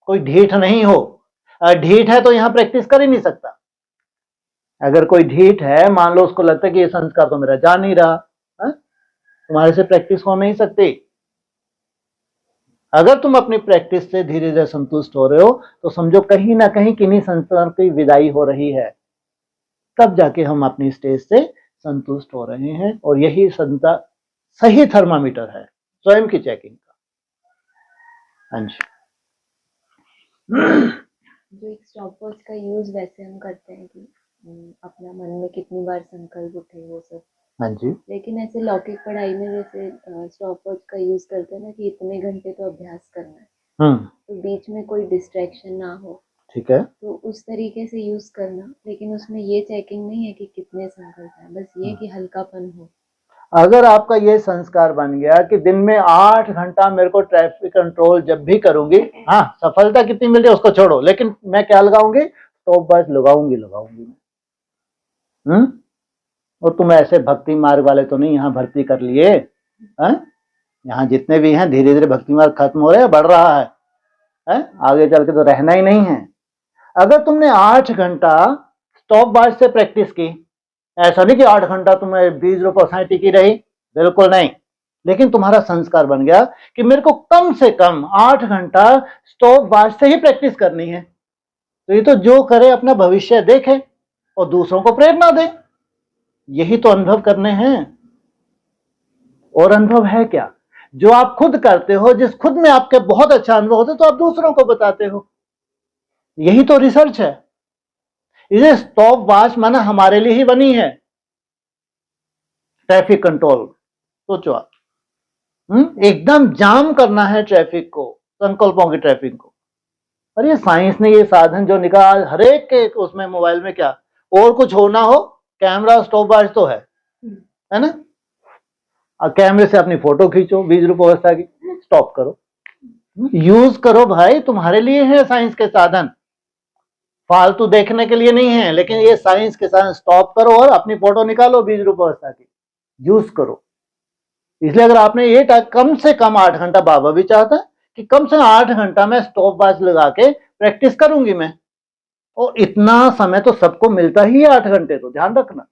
कोई ढीठ नहीं हो। ढीठ है तो यहां प्रैक्टिस कर ही नहीं सकता। अगर कोई ढीठ है, मान लो उसको लगता है कि ये संस्कार तो मेरा जा नहीं रहा, तुम्हारे से प्रैक्टिस हो नहीं सकती। अगर तुम अपनी प्रैक्टिस से धीरे धीरे संतुष्ट हो रहे हो तो समझो कहीं ना कहीं किन्हीं संस्कार की विदाई हो रही है, तब जाके हम अपनी स्टेज से संतुष्ट हो रहे हैं। और यही सही थर्मामीटर है स्वयं की चेकिंग का। हाँ जी। जो एक स्टॉप वॉच का यूज वैसे हम करते हैं कि अपना मन में कितनी बार संकल्प उठे वो सब। हाँ जी। लेकिन ऐसे लौकिक पढ़ाई में जैसे स्टॉप वॉच का यूज करते हैं ना कि इतने घंटे तो अभ्यास करना है, तो बीच में कोई डिस्ट्रैक्शन ना हो, ठीक है, तो उस तरीके से यूज करना। लेकिन उसमें ये चेकिंग नहीं है कि कितने संकल्प है, बस ये कि हल्कापन हो। अगर आपका ये संस्कार बन गया कि दिन में 8 घंटा मेरे को ट्रैफिक कंट्रोल जब भी करूंगी, हाँ सफलता कितनी मिल रही है उसको छोड़ो, लेकिन मैं क्या लगाऊंगी, तो बस लगाऊंगी मैं। और तुम ऐसे भक्ति मार्ग वाले तो नहीं यहाँ भर्ती कर लिए, यहाँ जितने भी हैं धीरे धीरे भक्ति मार्ग खत्म हो रहा है, बढ़ रहा है, आगे चल के तो रहना ही नहीं है। अगर तुमने 8 घंटा स्टॉप वॉच से प्रैक्टिस की, ऐसा नहीं कि 8 घंटा तुम्हें 20 रुपये टिकी रही, बिल्कुल नहीं, लेकिन तुम्हारा संस्कार बन गया कि मेरे को कम से कम 8 घंटा स्टॉप वॉच से ही प्रैक्टिस करनी है। तो ये तो जो करे अपना भविष्य देखे और दूसरों को प्रेरणा दे, यही तो अनुभव करने हैं। और अनुभव है क्या, जो आप खुद करते हो, जिस खुद में आपके बहुत अच्छा अनुभव होता है तो आप दूसरों को बताते हो, यही तो रिसर्च है। इसे स्टॉप वॉच माना हमारे लिए ही बनी है, ट्रैफिक कंट्रोल। सोचो आप, एकदम जाम करना है ट्रैफिक को, संकल्पों की ट्रैफिक को। और ये साइंस ने ये साधन जो निकाल, हर एक के उसमें मोबाइल में क्या और कुछ हो ना हो, कैमरा स्टॉप वॉच तो है ना। और कैमरे से अपनी फोटो खींचो, बीज रूप अवस्था की, स्टॉप करो, यूज करो भाई, तुम्हारे लिए है साइंस के साधन, फालतू देखने के लिए नहीं है। लेकिन ये साइंस के साधन स्टॉप करो और अपनी फोटो निकालो बीज रूप अवस्था की, यूज करो। इसलिए अगर आपने ये कम से कम 8 घंटा, बाबा भी चाहता है कि कम से 8 घंटा मैं स्टॉप वॉच लगा के प्रैक्टिस करूंगी मैं, और इतना समय तो सबको मिलता ही है 8 घंटे, तो ध्यान रखना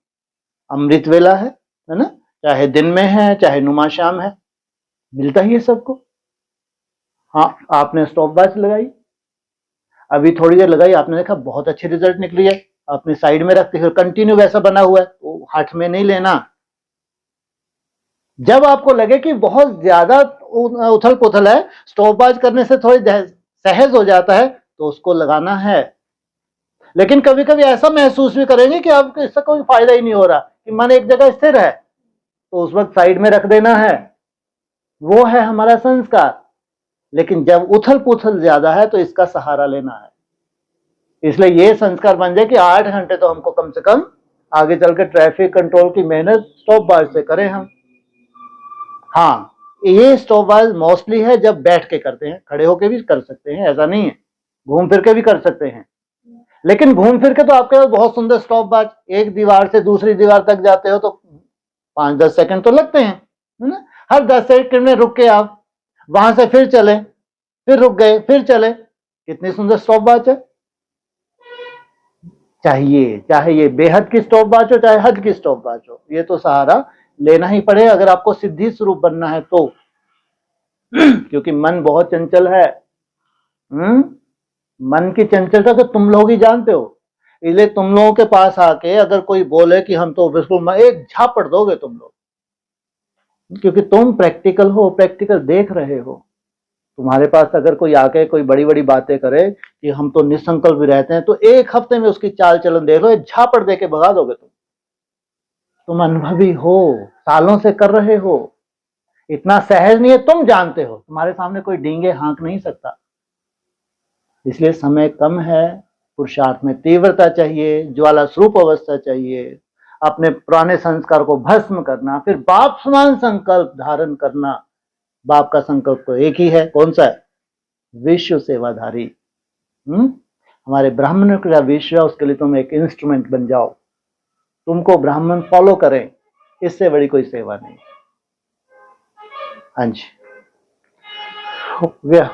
अमृत वेला है ना, चाहे दिन में है चाहे नुमा शाम है, मिलता ही है सबको। हाँ, आपने स्टॉप वॉच लगाई, अभी थोड़ी देर लगाई, आपने देखा बहुत अच्छी रिजल्ट निकली है, अपने साइड में रखते फिर कंटिन्यू वैसा बना हुआ है, तो हाथ में नहीं लेना। जब आपको लगे कि बहुत ज्यादा उथल पुथल है, स्टॉप वॉच करने से थोड़ी सहज हो जाता है, तो उसको लगाना है। लेकिन कभी कभी ऐसा महसूस भी करेंगे कि आपको इससे कोई फायदा ही नहीं हो रहा, कि मन एक जगह स्थिर है, तो उस वक्त साइड में रख देना है, वो है हमारा संस्कार। लेकिन जब उथल पुथल ज्यादा है तो इसका सहारा लेना है। इसलिए ये संस्कार बन जाए कि 8 घंटे तो हमको कम से कम आगे चल के ट्रैफिक कंट्रोल की मेहनत स्टॉप वॉच से करें हम। हाँ, ये स्टॉप वॉच मोस्टली है जब बैठ के करते हैं, खड़े होके भी कर सकते हैं, ऐसा नहीं है, घूम फिर के भी कर सकते हैं। लेकिन घूम फिर के तो आपके पास बहुत सुंदर स्टॉप वॉच, एक दीवार से दूसरी दीवार तक जाते हो तो 5-10 सेकंड तो लगते हैं, है ना। हर 10 सेकंड में रुक के आप वहां से फिर चले, फिर रुक गए, फिर चले, कितनी सुंदर स्टॉप वॉच है। चाहे ये बेहद की स्टॉप वॉच हो, चाहे हद की स्टॉप वॉच हो, ये तो सहारा लेना ही पड़े अगर आपको सिद्धि स्वरूप बनना है तो। क्योंकि मन बहुत चंचल है। मन की चंचलता तो तुम लोग ही जानते हो। इसलिए तुम लोगों के पास आके अगर कोई बोले कि हम तो बिल्कुल, एक झापड़ दोगे तुम लोग, क्योंकि तुम प्रैक्टिकल हो, प्रैक्टिकल देख रहे हो। तुम्हारे पास अगर कोई आके कोई बड़ी बड़ी बातें करे कि हम तो निसंकल्प भी रहते हैं, तो एक हफ्ते में उसकी चाल चलन देख लो, एक झापड़ दे के भगा दोगे तुम अनुभवी हो, सालों से कर रहे हो, इतना सहज नहीं है, तुम जानते हो, तुम्हारे सामने कोई डींगे हाँक नहीं सकता। इसलिए समय कम है, पुरुषार्थ में तीव्रता चाहिए, ज्वाला स्वरूप अवस्था चाहिए, अपने पुराने संस्कार को भस्म करना, फिर बाप समान संकल्प धारण करना। बाप का संकल्प तो एक ही है, कौन सा है? विश्व सेवाधारी। हमारे ब्राह्मण का विश्व है, उसके लिए तुम एक इंस्ट्रूमेंट बन जाओ, तुमको ब्राह्मण फॉलो करें, इससे बड़ी कोई सेवा नहीं। हाँ जी, हो गया।